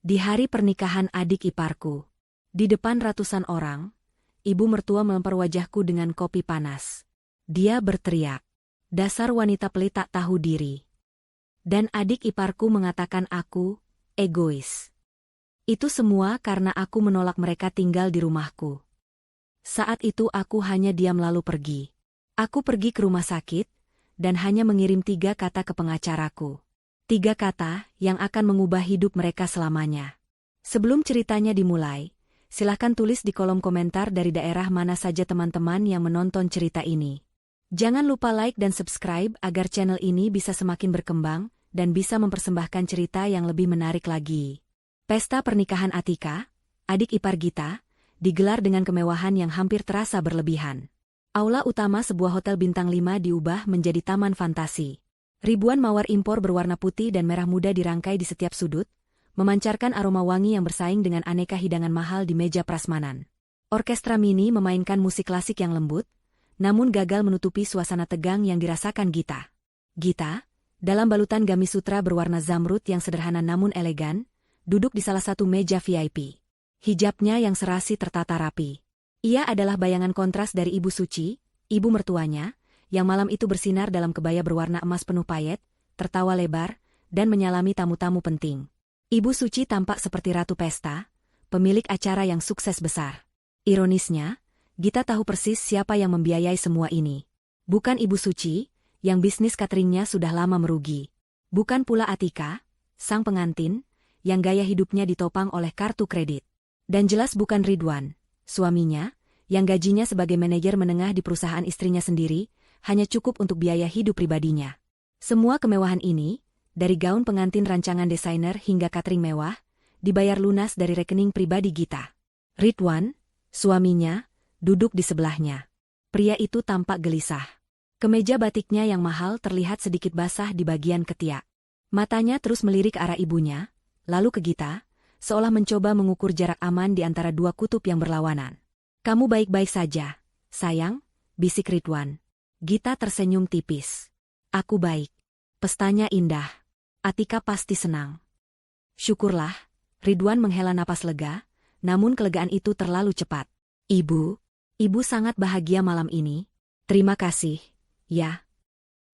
Di hari pernikahan adik iparku, di depan ratusan orang, ibu mertua melempar wajahku dengan kopi panas. Dia berteriak, "Dasar wanita pelit tak tahu diri." Dan adik iparku mengatakan aku egois. Itu semua karena aku menolak mereka tinggal di rumahku. Saat itu aku hanya diam lalu pergi. Aku pergi ke rumah sakit, dan hanya mengirim 3 kata ke pengacaraku. 3 kata yang akan mengubah hidup mereka selamanya. Sebelum ceritanya dimulai, silakan tulis di kolom komentar dari daerah mana saja teman-teman yang menonton cerita ini. Jangan lupa like dan subscribe agar channel ini bisa semakin berkembang dan bisa mempersembahkan cerita yang lebih menarik lagi. Pesta pernikahan Atika, adik ipar Gita, digelar dengan kemewahan yang hampir terasa berlebihan. Aula utama sebuah hotel bintang 5 diubah menjadi taman fantasi. Ribuan mawar impor berwarna putih dan merah muda dirangkai di setiap sudut, memancarkan aroma wangi yang bersaing dengan aneka hidangan mahal di meja prasmanan. Orkestra mini memainkan musik klasik yang lembut, namun gagal menutupi suasana tegang yang dirasakan Gita. Gita, dalam balutan gamis sutra berwarna zamrud yang sederhana namun elegan, duduk di salah satu meja VIP. Hijabnya yang serasi tertata rapi. Ia adalah bayangan kontras dari Ibu Suci, ibu mertuanya, yang malam itu bersinar dalam kebaya berwarna emas penuh payet, tertawa lebar, dan menyalami tamu-tamu penting. Ibu Suci tampak seperti ratu pesta, pemilik acara yang sukses besar. Ironisnya, Gita tahu persis siapa yang membiayai semua ini. Bukan Ibu Suci, yang bisnis cateringnya sudah lama merugi. Bukan pula Atika, sang pengantin, yang gaya hidupnya ditopang oleh kartu kredit. Dan jelas bukan Ridwan, suaminya, yang gajinya sebagai manajer menengah di perusahaan istrinya sendiri, hanya cukup untuk biaya hidup pribadinya. Semua kemewahan ini, dari gaun pengantin rancangan desainer hingga catering mewah, dibayar lunas dari rekening pribadi Gita. Ridwan, suaminya, duduk di sebelahnya. Pria itu tampak gelisah. Kemeja batiknya yang mahal terlihat sedikit basah di bagian ketiak. Matanya terus melirik ke arah ibunya, lalu ke Gita, seolah mencoba mengukur jarak aman di antara dua kutub yang berlawanan. "Kamu baik-baik saja, sayang?" bisik Ridwan. Gita tersenyum tipis. "Aku baik. Pestanya indah. Atika pasti senang." "Syukurlah," Ridwan menghela napas lega, namun kelegaan itu terlalu cepat. Ibu sangat bahagia malam ini." "Terima kasih, ya."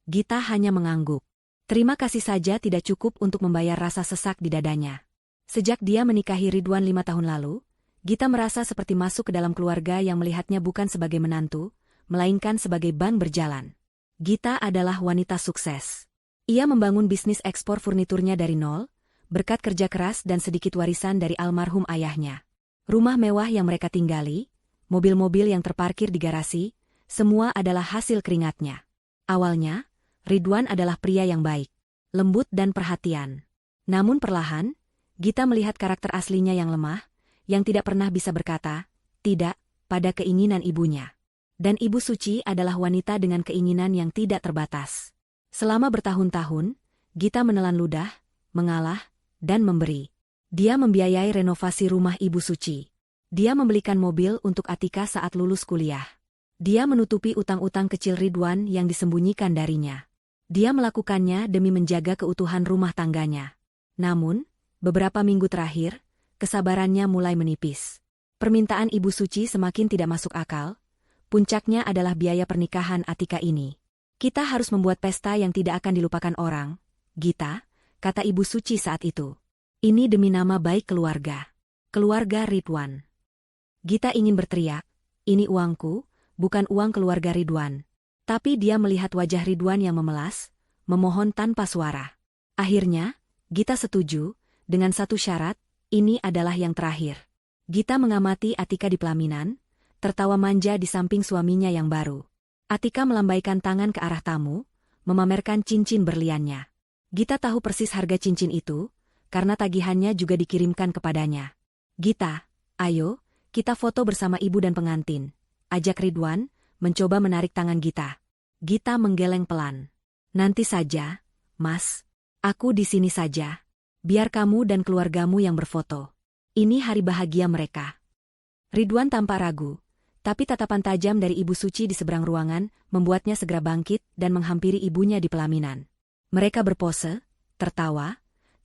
Gita hanya mengangguk. Terima kasih saja tidak cukup untuk membayar rasa sesak di dadanya. Sejak dia menikahi Ridwan 5 tahun lalu, Gita merasa seperti masuk ke dalam keluarga yang melihatnya bukan sebagai menantu, melainkan sebagai ban berjalan. Gita adalah wanita sukses. Ia membangun bisnis ekspor furniturnya dari nol, berkat kerja keras dan sedikit warisan dari almarhum ayahnya. Rumah mewah yang mereka tinggali, mobil-mobil yang terparkir di garasi, semua adalah hasil keringatnya. Awalnya, Ridwan adalah pria yang baik, lembut dan perhatian. Namun perlahan, Gita melihat karakter aslinya yang lemah, yang tidak pernah bisa berkata, tidak, pada keinginan ibunya. Dan Ibu Suci adalah wanita dengan keinginan yang tidak terbatas. Selama bertahun-tahun, Gita menelan ludah, mengalah, dan memberi. Dia membiayai renovasi rumah Ibu Suci. Dia membelikan mobil untuk Atika saat lulus kuliah. Dia menutupi utang-utang kecil Ridwan yang disembunyikan darinya. Dia melakukannya demi menjaga keutuhan rumah tangganya. Namun, beberapa minggu terakhir, kesabarannya mulai menipis. Permintaan Ibu Suci semakin tidak masuk akal. Puncaknya adalah biaya pernikahan Atika ini. "Kita harus membuat pesta yang tidak akan dilupakan orang, Gita," kata Ibu Suci saat itu. "Ini demi nama baik keluarga. Keluarga Ridwan." Gita ingin berteriak, "Ini uangku, bukan uang keluarga Ridwan." Tapi dia melihat wajah Ridwan yang memelas, memohon tanpa suara. Akhirnya, Gita setuju, dengan satu syarat, ini adalah yang terakhir. Gita mengamati Atika di pelaminan, tertawa manja di samping suaminya yang baru. Atika melambaikan tangan ke arah tamu, memamerkan cincin berliannya. Gita tahu persis harga cincin itu, karena tagihannya juga dikirimkan kepadanya. "Gita, ayo, kita foto bersama ibu dan pengantin," ajak Ridwan, mencoba menarik tangan Gita. Gita menggeleng pelan. "Nanti saja, Mas. Aku di sini saja. Biar kamu dan keluargamu yang berfoto. Ini hari bahagia mereka." Ridwan tampak ragu, tapi tatapan tajam dari Ibu Suci di seberang ruangan membuatnya segera bangkit dan menghampiri ibunya di pelaminan. Mereka berpose, tertawa,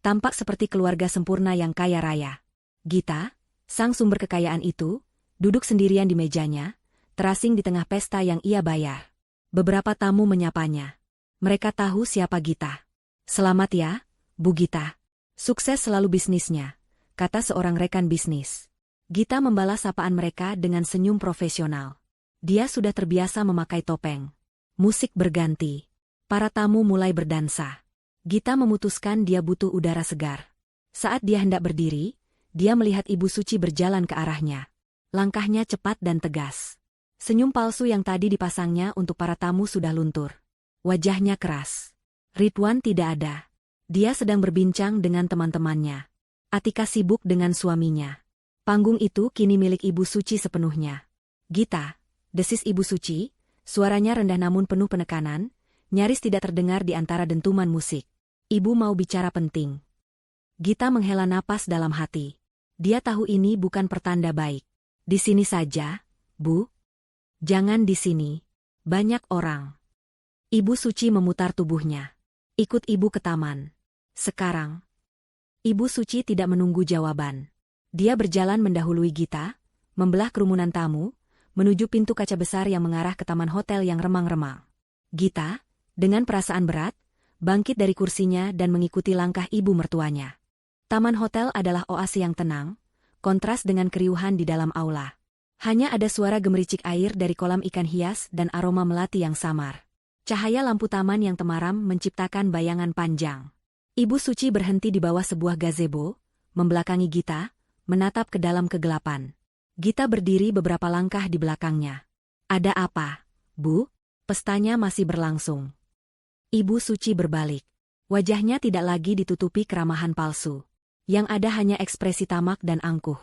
Tampak seperti keluarga sempurna yang kaya raya. Gita, sang sumber kekayaan itu, duduk sendirian di mejanya, terasing di tengah pesta yang ia bayar. Beberapa tamu menyapanya. Mereka tahu siapa Gita. "Selamat ya, Bu Gita. Sukses selalu bisnisnya," kata seorang rekan bisnis. Gita membalas sapaan mereka dengan senyum profesional. Dia sudah terbiasa memakai topeng. Musik berganti. Para tamu mulai berdansa. Gita memutuskan dia butuh udara segar. Saat dia hendak berdiri, dia melihat Ibu Suci berjalan ke arahnya. Langkahnya cepat dan tegas. Senyum palsu yang tadi dipasangnya untuk para tamu sudah luntur. Wajahnya keras. Ridwan tidak ada. Dia sedang berbincang dengan teman-temannya. Atika sibuk dengan suaminya. Panggung itu kini milik Ibu Suci sepenuhnya. "Gita," desis Ibu Suci, suaranya rendah namun penuh penekanan, nyaris tidak terdengar di antara dentuman musik. "Ibu mau bicara penting." Gita menghela napas dalam hati. Dia tahu ini bukan pertanda baik. "Di sini saja, Bu." "Jangan di sini. Banyak orang." Ibu Suci memutar tubuhnya. "Ikut Ibu ke taman. Sekarang." Ibu Suci tidak menunggu jawaban. Dia berjalan mendahului Gita, membelah kerumunan tamu, menuju pintu kaca besar yang mengarah ke taman hotel yang remang-remang. Gita, dengan perasaan berat, bangkit dari kursinya dan mengikuti langkah ibu mertuanya. Taman hotel adalah oase yang tenang, kontras dengan keriuhan di dalam aula. Hanya ada suara gemericik air dari kolam ikan hias dan aroma melati yang samar. Cahaya lampu taman yang temaram menciptakan bayangan panjang. Ibu Suci berhenti di bawah sebuah gazebo, membelakangi Gita, menatap ke dalam kegelapan. Gita berdiri beberapa langkah di belakangnya. "Ada apa, Bu?" "Pestanya masih berlangsung." Ibu Suci berbalik. Wajahnya tidak lagi ditutupi keramahan palsu. Yang ada hanya ekspresi tamak dan angkuh.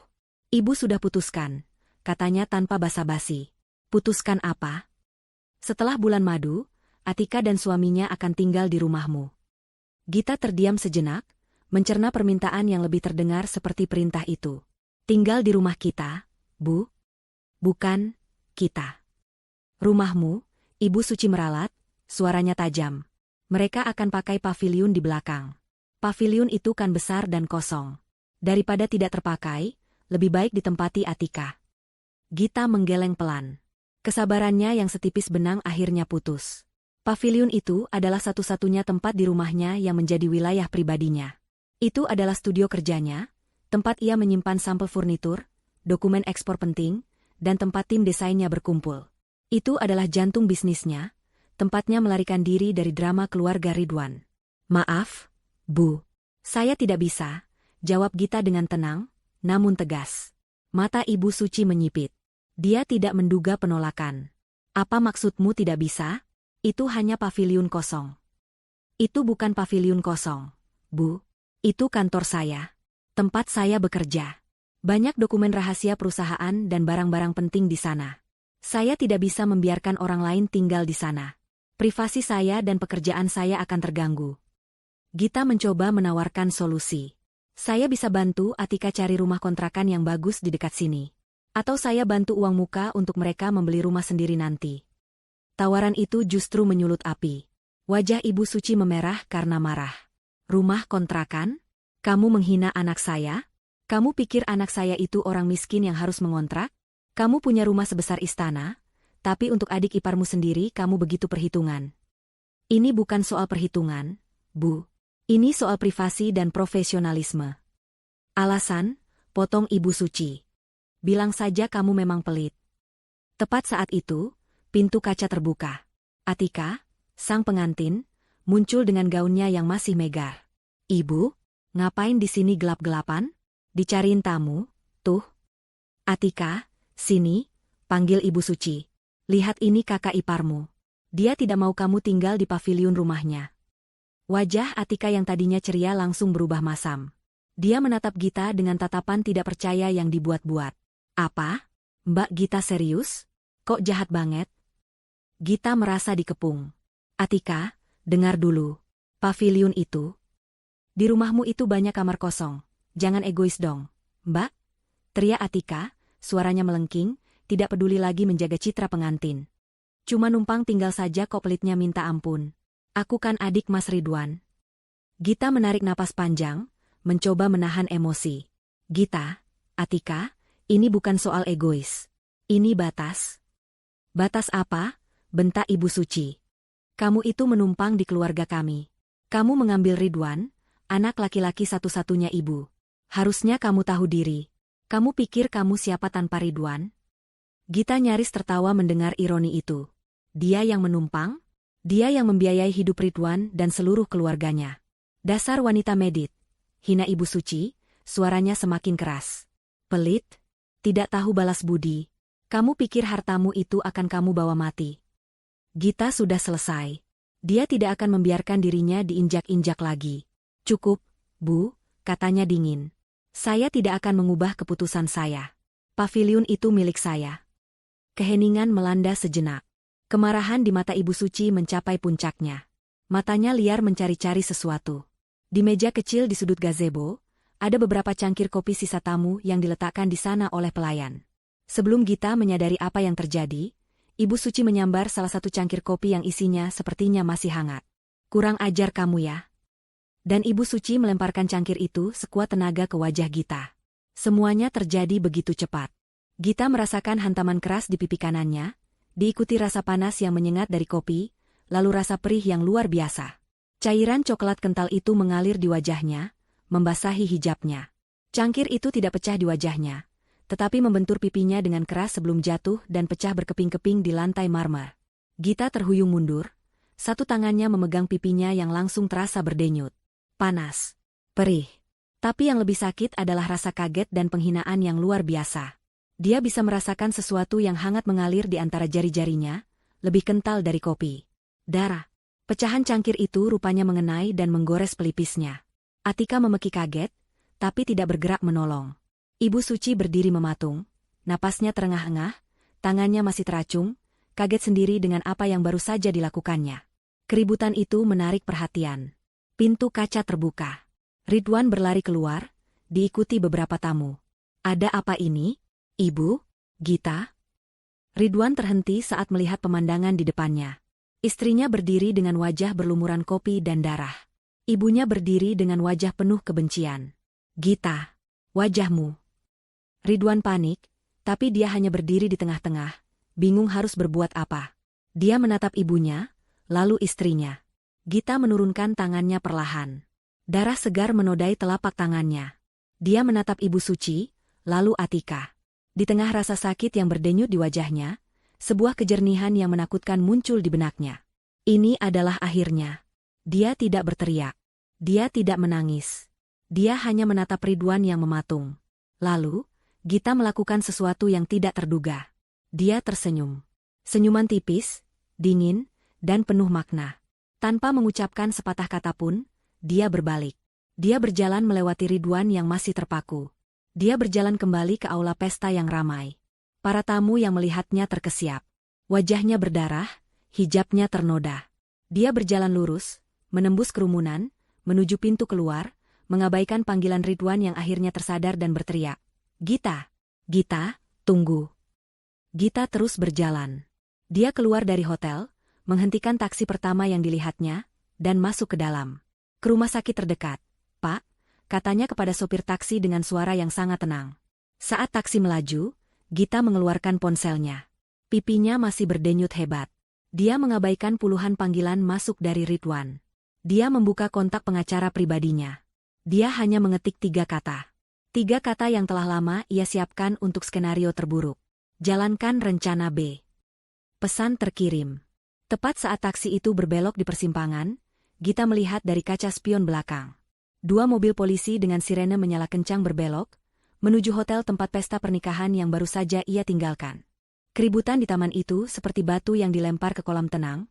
"Ibu sudah putuskan," katanya tanpa basa-basi. "Putuskan apa?" "Setelah bulan madu, Atika dan suaminya akan tinggal di rumahmu." Gita terdiam sejenak, mencerna permintaan yang lebih terdengar seperti perintah itu. "Tinggal di rumah kita, Bu?" "Bukan, kita." "Rumahmu," Ibu Suci meralat, suaranya tajam. "Mereka akan pakai paviliun di belakang. Paviliun itu kan besar dan kosong. Daripada tidak terpakai, lebih baik ditempati Atika." Gita menggeleng pelan. Kesabarannya yang setipis benang akhirnya putus. Paviliun itu adalah satu-satunya tempat di rumahnya yang menjadi wilayah pribadinya. Itu adalah studio kerjanya, tempat ia menyimpan sampel furnitur, dokumen ekspor penting, dan tempat tim desainnya berkumpul. Itu adalah jantung bisnisnya, tempatnya melarikan diri dari drama keluarga Ridwan. "Maaf, Bu. Saya tidak bisa," jawab Gita dengan tenang, namun tegas. Mata Ibu Suci menyipit. Dia tidak menduga penolakan. "Apa maksudmu tidak bisa? Itu hanya paviliun kosong." "Itu bukan paviliun kosong, Bu. Itu kantor saya. Tempat saya bekerja. Banyak dokumen rahasia perusahaan dan barang-barang penting di sana. Saya tidak bisa membiarkan orang lain tinggal di sana. Privasi saya dan pekerjaan saya akan terganggu." Gita mencoba menawarkan solusi. "Saya bisa bantu Atika cari rumah kontrakan yang bagus di dekat sini. Atau saya bantu uang muka untuk mereka membeli rumah sendiri nanti." Tawaran itu justru menyulut api. Wajah Ibu Suci memerah karena marah. "Rumah kontrakan? Kamu menghina anak saya? Kamu pikir anak saya itu orang miskin yang harus mengontrak? Kamu punya rumah sebesar istana, tapi untuk adik iparmu sendiri kamu begitu perhitungan." "Ini bukan soal perhitungan, Bu. Ini soal privasi dan profesionalisme." "Alasan?" potong Ibu Suci. "Bilang saja kamu memang pelit." Tepat saat itu, pintu kaca terbuka. Atika, sang pengantin, muncul dengan gaunnya yang masih megar. "Ibu, ngapain di sini gelap-gelapan? Dicariin tamu, tuh." "Atika, sini," panggil Ibu Suci. "Lihat ini kakak iparmu. Dia tidak mau kamu tinggal di paviliun rumahnya." Wajah Atika yang tadinya ceria langsung berubah masam. Dia menatap Gita dengan tatapan tidak percaya yang dibuat-buat. "Apa? Mbak Gita serius? Kok jahat banget?" Gita merasa dikepung. "Atika, dengar dulu. Paviliun itu. Di rumahmu itu banyak kamar kosong. Jangan egois dong, Mbak." Teriak Atika, suaranya melengking, tidak peduli lagi menjaga citra pengantin. "Cuma numpang tinggal saja kok pelitnya minta ampun. Aku kan adik Mas Ridwan." Gita menarik napas panjang, mencoba menahan emosi. Gita, Atika, ini bukan soal egois. Ini batas. Batas apa? Bentak Ibu Suci. Kamu itu menumpang di keluarga kami. Kamu mengambil Ridwan, anak laki-laki satu-satunya ibu. Harusnya kamu tahu diri. Kamu pikir kamu siapa tanpa Ridwan? Gita nyaris tertawa mendengar ironi itu. Dia yang menumpang? Dia yang membiayai hidup Ridwan dan seluruh keluarganya. Dasar wanita medit. Hina Ibu Suci, suaranya semakin keras. Pelit? Tidak tahu balas budi. Kamu pikir hartamu itu akan kamu bawa mati. Gita sudah selesai. Dia tidak akan membiarkan dirinya diinjak-injak lagi. Cukup, Bu, katanya dingin. Saya tidak akan mengubah keputusan saya. Paviliun itu milik saya. Keheningan melanda sejenak. Kemarahan di mata Ibu Suci mencapai puncaknya. Matanya liar mencari-cari sesuatu. Di meja kecil di sudut gazebo, ada beberapa cangkir kopi sisa tamu yang diletakkan di sana oleh pelayan. Sebelum Gita menyadari apa yang terjadi, Ibu Suci menyambar salah satu cangkir kopi yang isinya sepertinya masih hangat. Kurang ajar kamu ya. Dan Ibu Suci melemparkan cangkir itu sekuat tenaga ke wajah Gita. Semuanya terjadi begitu cepat. Gita merasakan hantaman keras di pipi kanannya, diikuti rasa panas yang menyengat dari kopi, lalu rasa perih yang luar biasa. Cairan coklat kental itu mengalir di wajahnya, membasahi hijabnya. Cangkir itu tidak pecah di wajahnya, tetapi membentur pipinya dengan keras sebelum jatuh dan pecah berkeping-keping di lantai marmer. Gita terhuyung mundur, satu tangannya memegang pipinya yang langsung terasa berdenyut. Panas. Perih. Tapi yang lebih sakit adalah rasa kaget dan penghinaan yang luar biasa. Dia bisa merasakan sesuatu yang hangat mengalir di antara jari-jarinya, lebih kental dari kopi. Darah. Pecahan cangkir itu rupanya mengenai dan menggores pelipisnya. Atika memeki kaget, tapi tidak bergerak menolong. Ibu Suci berdiri mematung, napasnya terengah-engah, tangannya masih teracung, kaget sendiri dengan apa yang baru saja dilakukannya. Keributan itu menarik perhatian. Pintu kaca terbuka. Ridwan berlari keluar, diikuti beberapa tamu. Ada apa ini? Ibu? Gita? Ridwan terhenti saat melihat pemandangan di depannya. Istrinya berdiri dengan wajah berlumuran kopi dan darah. Ibunya berdiri dengan wajah penuh kebencian. Gita, wajahmu. Ridwan panik, tapi dia hanya berdiri di tengah-tengah, bingung harus berbuat apa. Dia menatap ibunya, lalu istrinya. Gita menurunkan tangannya perlahan. Darah segar menodai telapak tangannya. Dia menatap Ibu Suci, lalu Atika. Di tengah rasa sakit yang berdenyut di wajahnya, sebuah kejernihan yang menakutkan muncul di benaknya. Ini adalah akhirnya. Dia tidak berteriak. Dia tidak menangis. Dia hanya menatap Ridwan yang mematung. Lalu, Gita melakukan sesuatu yang tidak terduga. Dia tersenyum. Senyuman tipis, dingin, dan penuh makna. Tanpa mengucapkan sepatah kata pun, dia berbalik. Dia berjalan melewati Ridwan yang masih terpaku. Dia berjalan kembali ke aula pesta yang ramai. Para tamu yang melihatnya terkesiap. Wajahnya berdarah, hijabnya ternoda. Dia berjalan lurus, menembus kerumunan, menuju pintu keluar, mengabaikan panggilan Ridwan yang akhirnya tersadar dan berteriak. Gita! Gita, tunggu! Gita terus berjalan. Dia keluar dari hotel, menghentikan taksi pertama yang dilihatnya, dan masuk ke dalam. Ke rumah sakit terdekat. Pak, katanya kepada sopir taksi dengan suara yang sangat tenang. Saat taksi melaju, Gita mengeluarkan ponselnya. Pipinya masih berdenyut hebat. Dia mengabaikan puluhan panggilan masuk dari Ridwan. Dia membuka kontak pengacara pribadinya. Dia hanya mengetik 3 kata. 3 kata yang telah lama ia siapkan untuk skenario terburuk. Jalankan rencana B. Pesan terkirim. Tepat saat taksi itu berbelok di persimpangan, Gita melihat dari kaca spion belakang. 2 mobil polisi dengan sirene menyala kencang berbelok, menuju hotel tempat pesta pernikahan yang baru saja ia tinggalkan. Keributan di taman itu seperti batu yang dilempar ke kolam tenang,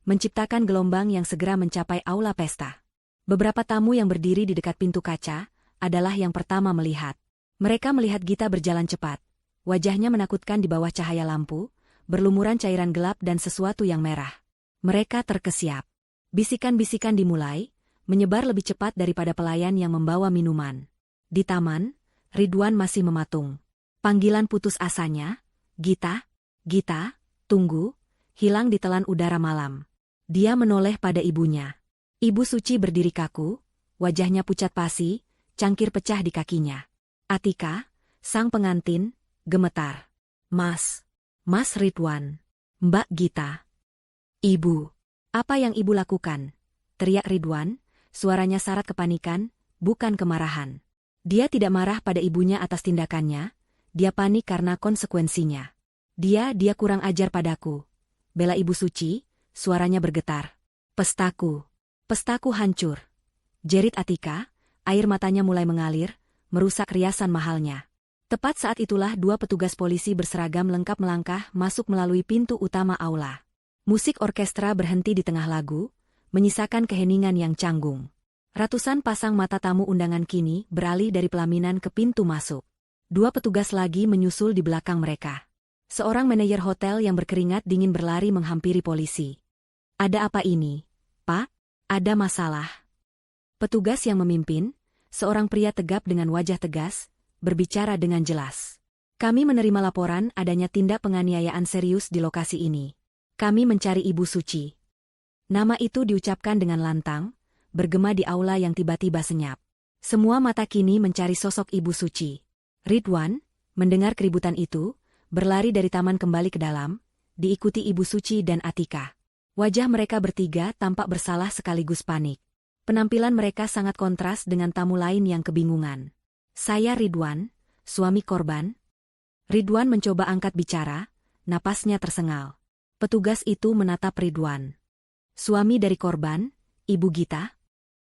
menciptakan gelombang yang segera mencapai aula pesta. Beberapa tamu yang berdiri di dekat pintu kaca adalah yang pertama melihat. Mereka melihat Gita berjalan cepat. Wajahnya menakutkan di bawah cahaya lampu, berlumuran cairan gelap dan sesuatu yang merah. Mereka terkesiap. Bisikan-bisikan dimulai, menyebar lebih cepat daripada pelayan yang membawa minuman. Di taman, Ridwan masih mematung. Panggilan putus asanya, Gita, Gita, tunggu, hilang di telan udara malam. Dia menoleh pada ibunya. Ibu Suci berdiri kaku, wajahnya pucat pasi, cangkir pecah di kakinya. Atika, sang pengantin, gemetar. Mas Ridwan, Mbak Gita. Ibu, apa yang ibu lakukan? Teriak Ridwan, suaranya syarat kepanikan, bukan kemarahan. Dia tidak marah pada ibunya atas tindakannya, dia panik karena konsekuensinya. Dia kurang ajar padaku. Bela ibu suci, suaranya bergetar. Pestaku hancur. Jerit Atika, air matanya mulai mengalir, merusak riasan mahalnya. Tepat saat itulah dua petugas polisi berseragam lengkap melangkah masuk melalui pintu utama aula. Musik orkestra berhenti di tengah lagu, menyisakan keheningan yang canggung. Ratusan pasang mata tamu undangan kini beralih dari pelaminan ke pintu masuk. Dua petugas lagi menyusul di belakang mereka. Seorang manajer hotel yang berkeringat dingin berlari menghampiri polisi. Ada apa ini, Pak? Ada masalah? Petugas yang memimpin, seorang pria tegap dengan wajah tegas, berbicara dengan jelas. Kami menerima laporan adanya tindak penganiayaan serius di lokasi ini. Kami mencari Ibu Suci. Nama itu diucapkan dengan lantang, bergema di aula yang tiba-tiba senyap. Semua mata kini mencari sosok Ibu Suci. Ridwan, mendengar keributan itu, berlari dari taman kembali ke dalam, diikuti Ibu Suci dan Atika. Wajah mereka bertiga tampak bersalah sekaligus panik. Penampilan mereka sangat kontras dengan tamu lain yang kebingungan. Saya Ridwan, suami korban. Ridwan mencoba angkat bicara, napasnya tersengal. Petugas itu menatap Ridwan. Suami dari korban, Ibu Gita?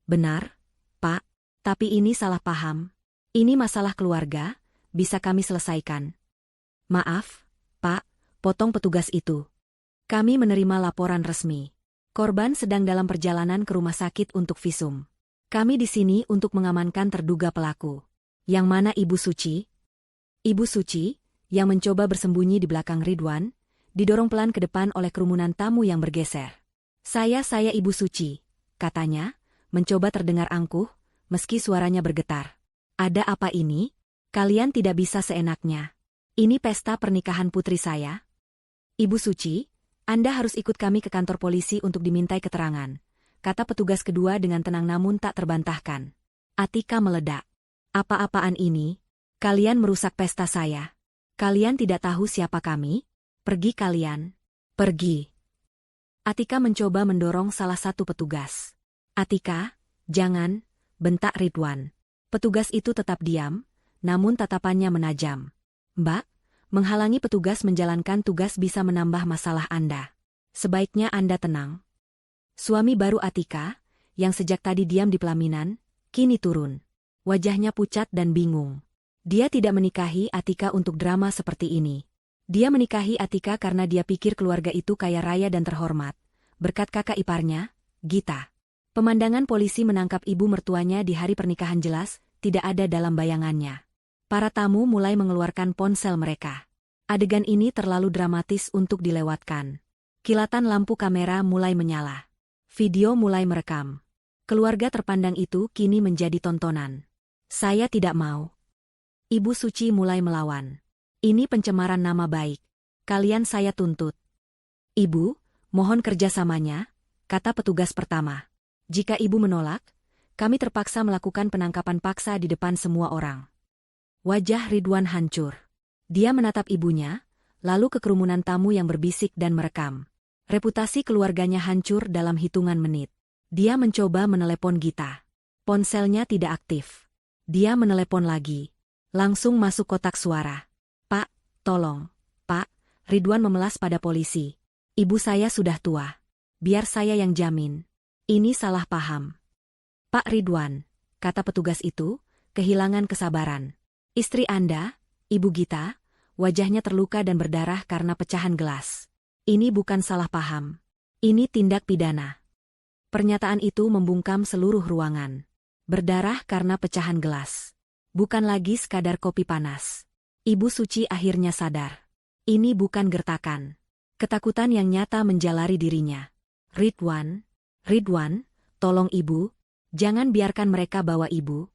Benar, Pak, tapi ini salah paham. Ini masalah keluarga, bisa kami selesaikan. Maaf, Pak, potong petugas itu. Kami menerima laporan resmi. Korban sedang dalam perjalanan ke rumah sakit untuk visum. Kami di sini untuk mengamankan terduga pelaku. Yang mana Ibu Suci? Ibu Suci, yang mencoba bersembunyi di belakang Ridwan, didorong pelan ke depan oleh kerumunan tamu yang bergeser. Saya Ibu Suci, katanya, mencoba terdengar angkuh, meski suaranya bergetar. Ada apa ini? Kalian tidak bisa seenaknya. Ini pesta pernikahan putri saya. Ibu Suci, Anda harus ikut kami ke kantor polisi untuk dimintai keterangan, kata petugas kedua dengan tenang namun tak terbantahkan. Atika meledak. Apa-apaan ini? Kalian merusak pesta saya. Kalian tidak tahu siapa kami? Pergi kalian. Pergi. Atika mencoba mendorong salah satu petugas. Atika, jangan, bentak Ridwan. Petugas itu tetap diam, namun tatapannya menajam. Mbak, menghalangi petugas menjalankan tugas bisa menambah masalah Anda. Sebaiknya Anda tenang. Suami baru Atika, yang sejak tadi diam di pelaminan, kini turun. Wajahnya pucat dan bingung. Dia tidak menikahi Atika untuk drama seperti ini. Dia menikahi Atika karena dia pikir keluarga itu kaya raya dan terhormat, berkat kakak iparnya, Gita. Pemandangan polisi menangkap ibu mertuanya di hari pernikahan jelas, tidak ada dalam bayangannya. Para tamu mulai mengeluarkan ponsel mereka. Adegan ini terlalu dramatis untuk dilewatkan. Kilatan lampu kamera mulai menyala. Video mulai merekam. Keluarga terpandang itu kini menjadi tontonan. Saya tidak mau. Ibu Suci mulai melawan. Ini pencemaran nama baik. Kalian saya tuntut. Ibu, mohon kerjasamanya, kata petugas pertama. Jika ibu menolak, kami terpaksa melakukan penangkapan paksa di depan semua orang. Wajah Ridwan hancur. Dia menatap ibunya, lalu ke kerumunan tamu yang berbisik dan merekam. Reputasi keluarganya hancur dalam hitungan menit. Dia mencoba menelepon Gita. Ponselnya tidak aktif. Dia menelepon lagi. Langsung masuk kotak suara. Pak, tolong. Pak, Ridwan memelas pada polisi. Ibu saya sudah tua. Biar saya yang jamin. Ini salah paham. Pak Ridwan, kata petugas itu, kehilangan kesabaran. Istri Anda, Ibu Gita, wajahnya terluka dan berdarah karena pecahan gelas. Ini bukan salah paham. Ini tindak pidana. Pernyataan itu membungkam seluruh ruangan. Berdarah karena pecahan gelas. Bukan lagi sekadar kopi panas. Ibu Suci akhirnya sadar. Ini bukan gertakan. Ketakutan yang nyata menjalari dirinya. Ridwan, tolong ibu, jangan biarkan mereka bawa ibu.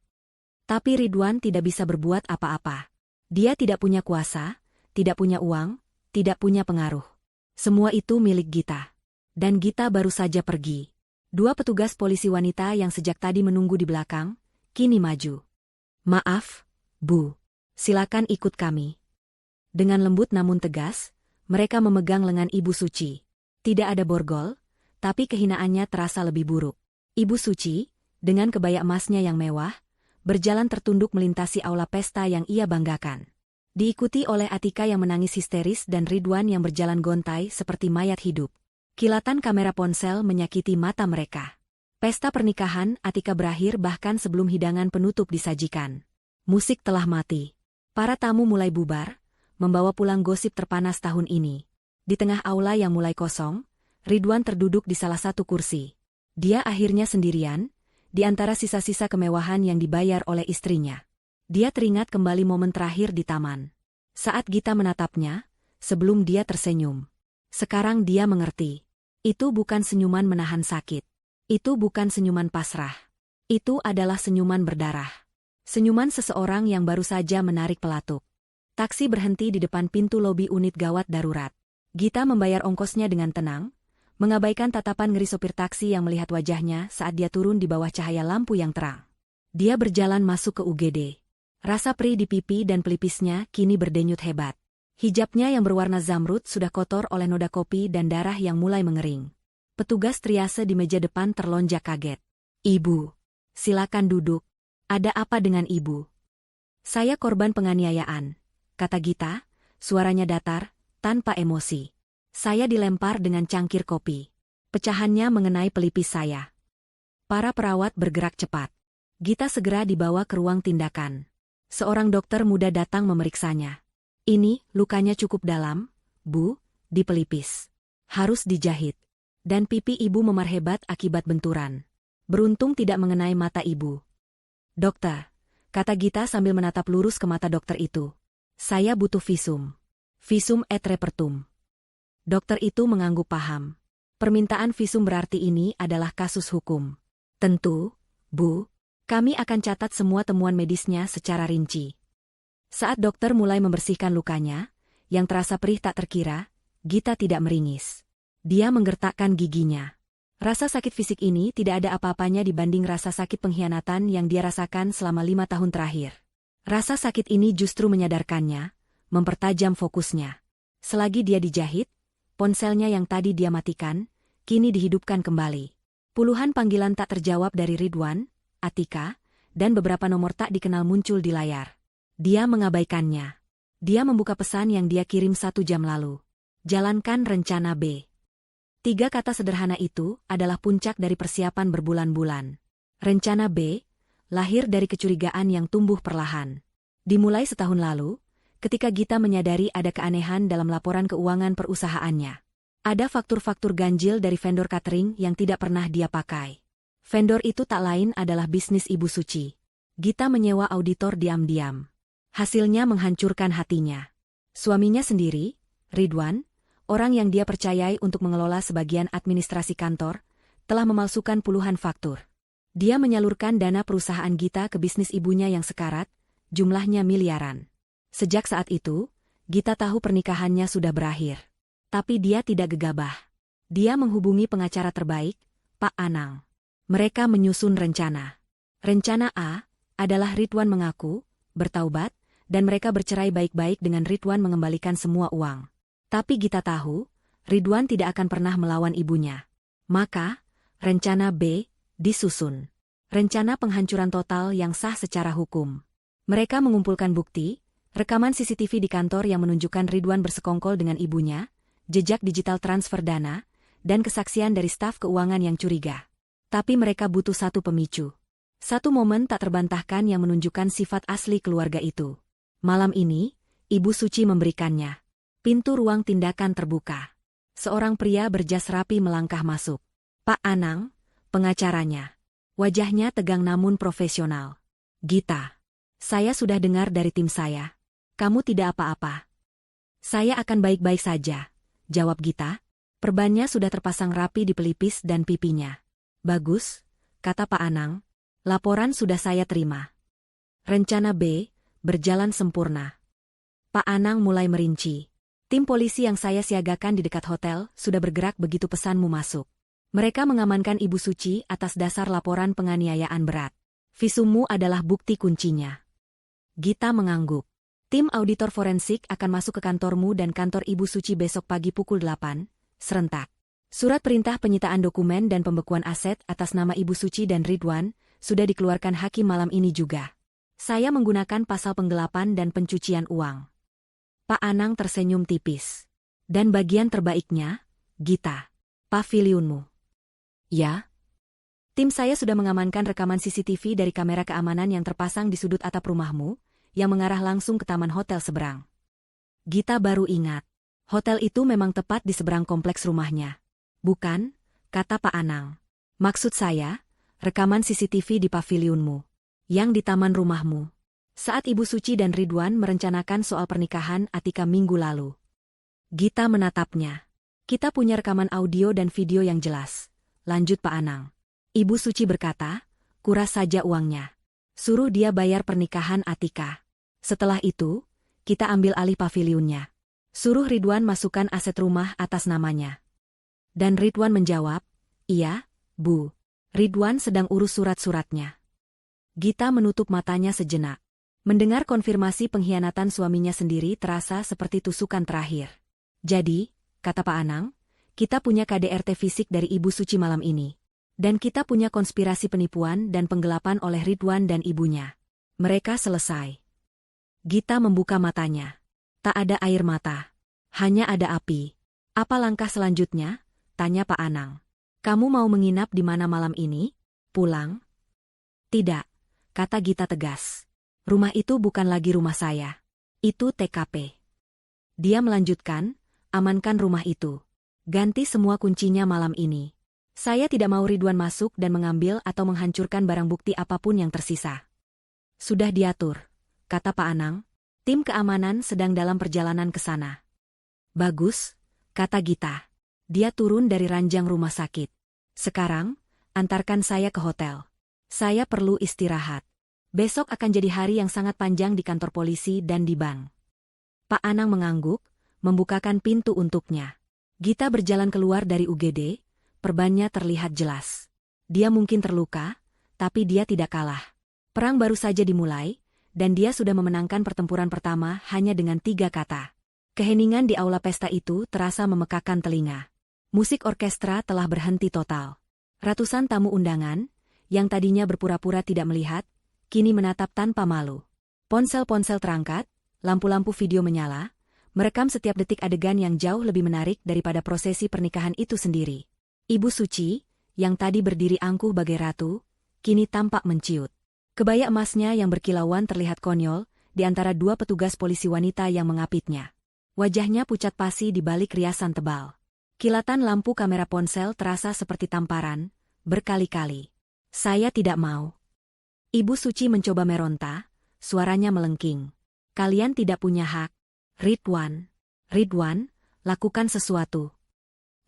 Tapi Ridwan tidak bisa berbuat apa-apa. Dia tidak punya kuasa, tidak punya uang, tidak punya pengaruh. Semua itu milik Gita. Dan Gita baru saja pergi. Dua petugas polisi wanita yang sejak tadi menunggu di belakang, kini maju. Maaf, Bu. Silakan ikut kami. Dengan lembut namun tegas, mereka memegang lengan Ibu Suci. Tidak ada borgol, tapi kehinaannya terasa lebih buruk. Ibu Suci, dengan kebaya emasnya yang mewah, berjalan tertunduk melintasi aula pesta yang ia banggakan. Diikuti oleh Atika yang menangis histeris dan Ridwan yang berjalan gontai seperti mayat hidup. Kilatan kamera ponsel menyakiti mata mereka. Pesta pernikahan Atika berakhir bahkan sebelum hidangan penutup disajikan. Musik telah mati. Para tamu mulai bubar, membawa pulang gosip terpanas tahun ini. Di tengah aula yang mulai kosong, Ridwan terduduk di salah satu kursi. Dia akhirnya sendirian, di antara sisa-sisa kemewahan yang dibayar oleh istrinya. Dia teringat kembali momen terakhir di taman. Saat Gita menatapnya, sebelum dia tersenyum. Sekarang dia mengerti. Itu bukan senyuman menahan sakit. Itu bukan senyuman pasrah. Itu adalah senyuman berdarah. Senyuman seseorang yang baru saja menarik pelatuk. Taksi berhenti di depan pintu lobi unit gawat darurat. Gita membayar ongkosnya dengan tenang, mengabaikan tatapan ngeri sopir taksi yang melihat wajahnya saat dia turun di bawah cahaya lampu yang terang. Dia berjalan masuk ke UGD. Rasa perih di pipi dan pelipisnya kini berdenyut hebat. Hijabnya yang berwarna zamrud sudah kotor oleh noda kopi dan darah yang mulai mengering. Petugas triase di meja depan terlonjak kaget. "Ibu, silakan duduk. Ada apa dengan Ibu?" "Saya korban penganiayaan," kata Gita, suaranya datar, tanpa emosi. "Saya dilempar dengan cangkir kopi. Pecahannya mengenai pelipis saya." Para perawat bergerak cepat. Gita segera dibawa ke ruang tindakan. Seorang dokter muda datang memeriksanya. "Ini, lukanya cukup dalam, Bu, di pelipis. Harus dijahit. Dan pipi Ibu memar hebat akibat benturan. Beruntung tidak mengenai mata Ibu." "Dokter," kata Gita sambil menatap lurus ke mata dokter itu. "Saya butuh visum. Visum et repertum." Dokter itu mengangguk paham. Permintaan visum berarti ini adalah kasus hukum. "Tentu, Bu. Kami akan catat semua temuan medisnya secara rinci." Saat dokter mulai membersihkan lukanya, yang terasa perih tak terkira, Gita tidak meringis. Dia menggertakkan giginya. Rasa sakit fisik ini tidak ada apa-apanya dibanding rasa sakit pengkhianatan yang dia rasakan selama 5 tahun terakhir. Rasa sakit ini justru menyadarkannya, mempertajam fokusnya. Selagi dia dijahit, ponselnya yang tadi dia matikan, kini dihidupkan kembali. Puluhan panggilan tak terjawab dari Ridwan, Atika, dan beberapa nomor tak dikenal muncul di layar. Dia mengabaikannya. Dia membuka pesan yang dia kirim 1 jam lalu. "Jalankan rencana B." 3 kata sederhana itu adalah puncak dari persiapan berbulan-bulan. Rencana B lahir dari kecurigaan yang tumbuh perlahan. Dimulai setahun lalu, ketika Gita menyadari ada keanehan dalam laporan keuangan perusahaannya. Ada faktur-faktur ganjil dari vendor catering yang tidak pernah dia pakai. Vendor itu tak lain adalah bisnis Ibu Suci. Gita menyewa auditor diam-diam. Hasilnya menghancurkan hatinya. Suaminya sendiri, Ridwan, orang yang dia percayai untuk mengelola sebagian administrasi kantor, telah memalsukan puluhan faktur. Dia menyalurkan dana perusahaan Gita ke bisnis ibunya yang sekarat, jumlahnya miliaran. Sejak saat itu, Gita tahu pernikahannya sudah berakhir. Tapi dia tidak gegabah. Dia menghubungi pengacara terbaik, Pak Anang. Mereka menyusun rencana. Rencana A adalah Ridwan mengaku, bertaubat, dan mereka bercerai baik-baik dengan Ridwan mengembalikan semua uang. Tapi Gita tahu, Ridwan tidak akan pernah melawan ibunya. Maka, rencana B disusun. Rencana penghancuran total yang sah secara hukum. Mereka mengumpulkan bukti, rekaman CCTV di kantor yang menunjukkan Ridwan bersekongkol dengan ibunya, jejak digital transfer dana, dan kesaksian dari staf keuangan yang curiga. Tapi mereka butuh satu pemicu. Satu momen tak terbantahkan yang menunjukkan sifat asli keluarga itu. Malam ini, Ibu Suci memberikannya. Pintu ruang tindakan terbuka. Seorang pria berjas rapi melangkah masuk. "Pak Anang," pengacaranya. Wajahnya tegang namun profesional. "Gita, saya sudah dengar dari tim saya. Kamu tidak apa-apa." "Saya akan baik-baik saja," jawab Gita. Perbannya sudah terpasang rapi di pelipis dan pipinya. "Bagus," kata Pak Anang. "Laporan sudah saya terima. Rencana B berjalan sempurna." Pak Anang mulai merinci. "Tim polisi yang saya siagakan di dekat hotel sudah bergerak begitu pesanmu masuk. Mereka mengamankan Ibu Suci atas dasar laporan penganiayaan berat. Visummu adalah bukti kuncinya. Gita mengangguk. Tim auditor forensik akan masuk ke kantormu dan kantor Ibu Suci besok pagi pukul 8, serentak. Surat perintah penyitaan dokumen dan pembekuan aset atas nama Ibu Suci dan Ridwan sudah dikeluarkan hakim malam ini juga. Saya menggunakan pasal penggelapan dan pencucian uang. Pak Anang tersenyum tipis. Dan bagian terbaiknya, Gita, pavilionmu. Ya. Tim saya sudah mengamankan rekaman CCTV dari kamera keamanan yang terpasang di sudut atap rumahmu, yang mengarah langsung ke taman hotel seberang. Gita baru ingat. Hotel itu memang tepat di seberang kompleks rumahnya. Bukan, kata Pak Anang. Maksud saya, rekaman CCTV di pavilionmu, yang di taman rumahmu. Saat Ibu Suci dan Ridwan merencanakan soal pernikahan Atika minggu lalu. Gita menatapnya. Kita punya rekaman audio dan video yang jelas. Lanjut Pak Anang. Ibu Suci berkata, kuras saja uangnya. Suruh dia bayar pernikahan Atika. Setelah itu, kita ambil alih pavilionnya. Suruh Ridwan masukkan aset rumah atas namanya. Dan Ridwan menjawab, iya, Bu. Ridwan sedang urus surat-suratnya. Gita menutup matanya sejenak. Mendengar konfirmasi pengkhianatan suaminya sendiri terasa seperti tusukan terakhir. Jadi, kata Pak Anang, kita punya KDRT fisik dari Ibu Suci malam ini. Dan kita punya konspirasi penipuan dan penggelapan oleh Ridwan dan ibunya. Mereka selesai. Gita membuka matanya. Tak ada air mata. Hanya ada api. Apa langkah selanjutnya? Tanya Pak Anang. Kamu mau menginap di mana malam ini? Pulang? Tidak, kata Gita tegas. Rumah itu bukan lagi rumah saya. Itu TKP. Dia melanjutkan, amankan rumah itu. Ganti semua kuncinya malam ini. Saya tidak mau Ridwan masuk dan mengambil atau menghancurkan barang bukti apapun yang tersisa. Sudah diatur, kata Pak Anang. Tim keamanan sedang dalam perjalanan ke sana. Bagus, kata Gita. Dia turun dari ranjang rumah sakit. Sekarang, antarkan saya ke hotel. Saya perlu istirahat. Besok akan jadi hari yang sangat panjang di kantor polisi dan di bank. Pak Anang mengangguk, membukakan pintu untuknya. Gita berjalan keluar dari UGD, perbannya terlihat jelas. Dia mungkin terluka, tapi dia tidak kalah. Perang baru saja dimulai, dan dia sudah memenangkan pertempuran pertama hanya dengan 3 kata. Keheningan di aula pesta itu terasa memekakan telinga. Musik orkestra telah berhenti total. Ratusan tamu undangan, yang tadinya berpura-pura tidak melihat, kini menatap tanpa malu. Ponsel-ponsel terangkat, lampu-lampu video menyala, merekam setiap detik adegan yang jauh lebih menarik daripada prosesi pernikahan itu sendiri. Ibu Suci, yang tadi berdiri angkuh bagai ratu, kini tampak menciut. Kebaya emasnya yang berkilauan terlihat konyol di antara 2 petugas polisi wanita yang mengapitnya. Wajahnya pucat pasi di balik riasan tebal. Kilatan lampu kamera ponsel terasa seperti tamparan, berkali-kali. Saya tidak mau. Ibu Suci mencoba meronta, suaranya melengking. Kalian tidak punya hak. Ridwan, lakukan sesuatu.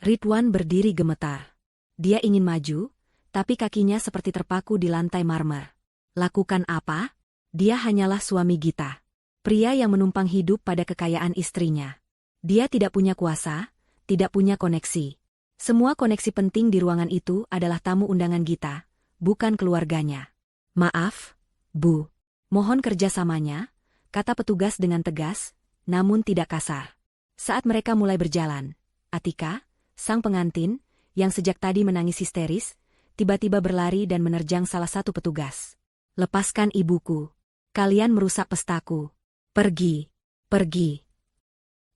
Ridwan berdiri gemetar. Dia ingin maju, tapi kakinya seperti terpaku di lantai marmer. Lakukan apa? Dia hanyalah suami Gita. Pria yang menumpang hidup pada kekayaan istrinya. Dia tidak punya kuasa, tidak punya koneksi. Semua koneksi penting di ruangan itu adalah tamu undangan Gita, bukan keluarganya. Maaf, Bu. Mohon kerjasamanya, kata petugas dengan tegas, namun tidak kasar. Saat mereka mulai berjalan, Atika, sang pengantin, yang sejak tadi menangis histeris, tiba-tiba berlari dan menerjang salah satu petugas. Lepaskan ibuku. Kalian merusak pestaku. Pergi. Pergi.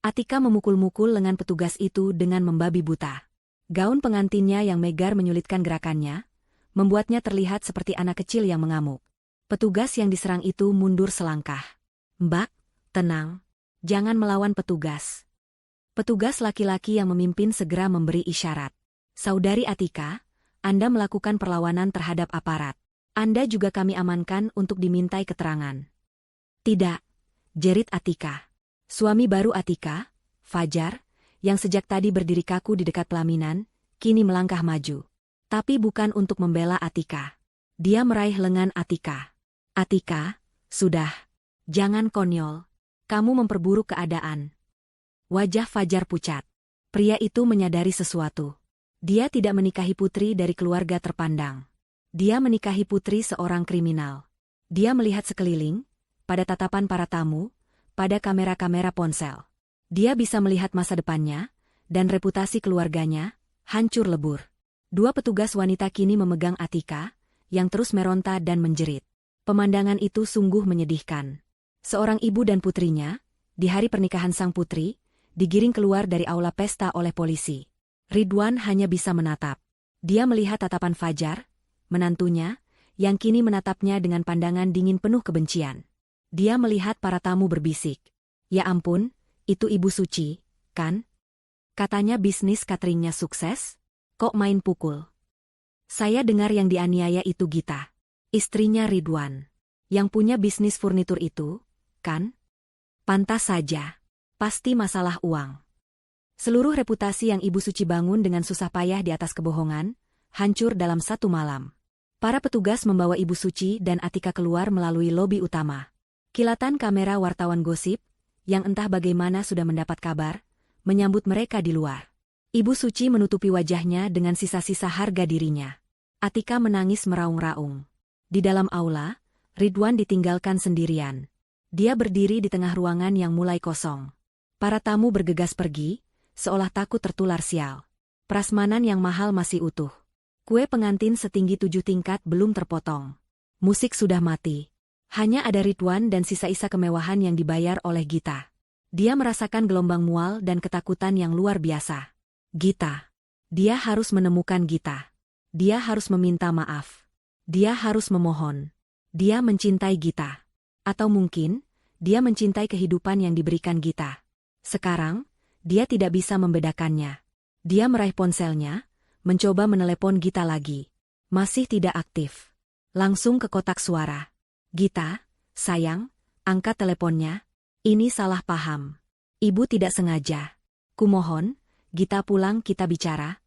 Atika memukul-mukul lengan petugas itu dengan membabi buta. Gaun pengantinnya yang megar menyulitkan gerakannya, membuatnya terlihat seperti anak kecil yang mengamuk. Petugas yang diserang itu mundur selangkah. Mbak, tenang. Jangan melawan petugas. Petugas laki-laki yang memimpin segera memberi isyarat. Saudari Atika, Anda melakukan perlawanan terhadap aparat. Anda juga kami amankan untuk dimintai keterangan. Tidak, jerit Atika. Suami baru Atika, Fajar, yang sejak tadi berdiri kaku di dekat pelaminan, kini melangkah maju. Tapi bukan untuk membela Atika. Dia meraih lengan Atika. Atika, sudah. Jangan konyol. Kamu memperburuk keadaan. Wajah Fajar pucat. Pria itu menyadari sesuatu. Dia tidak menikahi putri dari keluarga terpandang. Dia menikahi putri seorang kriminal. Dia melihat sekeliling, pada tatapan para tamu, pada kamera-kamera ponsel. Dia bisa melihat masa depannya, dan reputasi keluarganya, hancur lebur. Dua petugas wanita kini memegang Atika, yang terus meronta dan menjerit. Pemandangan itu sungguh menyedihkan. Seorang ibu dan putrinya, di hari pernikahan sang putri, digiring keluar dari aula pesta oleh polisi. Ridwan hanya bisa menatap. Dia melihat tatapan Fajar, menantunya, yang kini menatapnya dengan pandangan dingin penuh kebencian. Dia melihat para tamu berbisik. Ya ampun, itu Ibu Suci, kan? Katanya bisnis cateringnya sukses? Kok main pukul? Saya dengar yang dianiaya itu Gita, istrinya Ridwan. Yang punya bisnis furnitur itu, kan? Pantas saja. Pasti masalah uang. Seluruh reputasi yang Ibu Suci bangun dengan susah payah di atas kebohongan, hancur dalam satu malam. Para petugas membawa Ibu Suci dan Atika keluar melalui lobi utama. Kilatan kamera wartawan gosip, yang entah bagaimana sudah mendapat kabar, menyambut mereka di luar. Ibu Suci menutupi wajahnya dengan sisa-sisa harga dirinya. Atika menangis meraung-raung. Di dalam aula, Ridwan ditinggalkan sendirian. Dia berdiri di tengah ruangan yang mulai kosong. Para tamu bergegas pergi, seolah takut tertular sial. Prasmanan yang mahal masih utuh. Kue pengantin setinggi 7 tingkat belum terpotong. Musik sudah mati. Hanya ada Ridwan dan sisa-sisa kemewahan yang dibayar oleh Gita. Dia merasakan gelombang mual dan ketakutan yang luar biasa. Gita. Dia harus menemukan Gita. Dia harus meminta maaf. Dia harus memohon. Dia mencintai Gita. Atau mungkin, dia mencintai kehidupan yang diberikan Gita. Sekarang, dia tidak bisa membedakannya. Dia meraih ponselnya, mencoba menelepon Gita lagi. Masih tidak aktif. Langsung ke kotak suara. Gita, sayang, angkat teleponnya. Ini salah paham. Ibu tidak sengaja. Kumohon, Gita pulang kita bicara.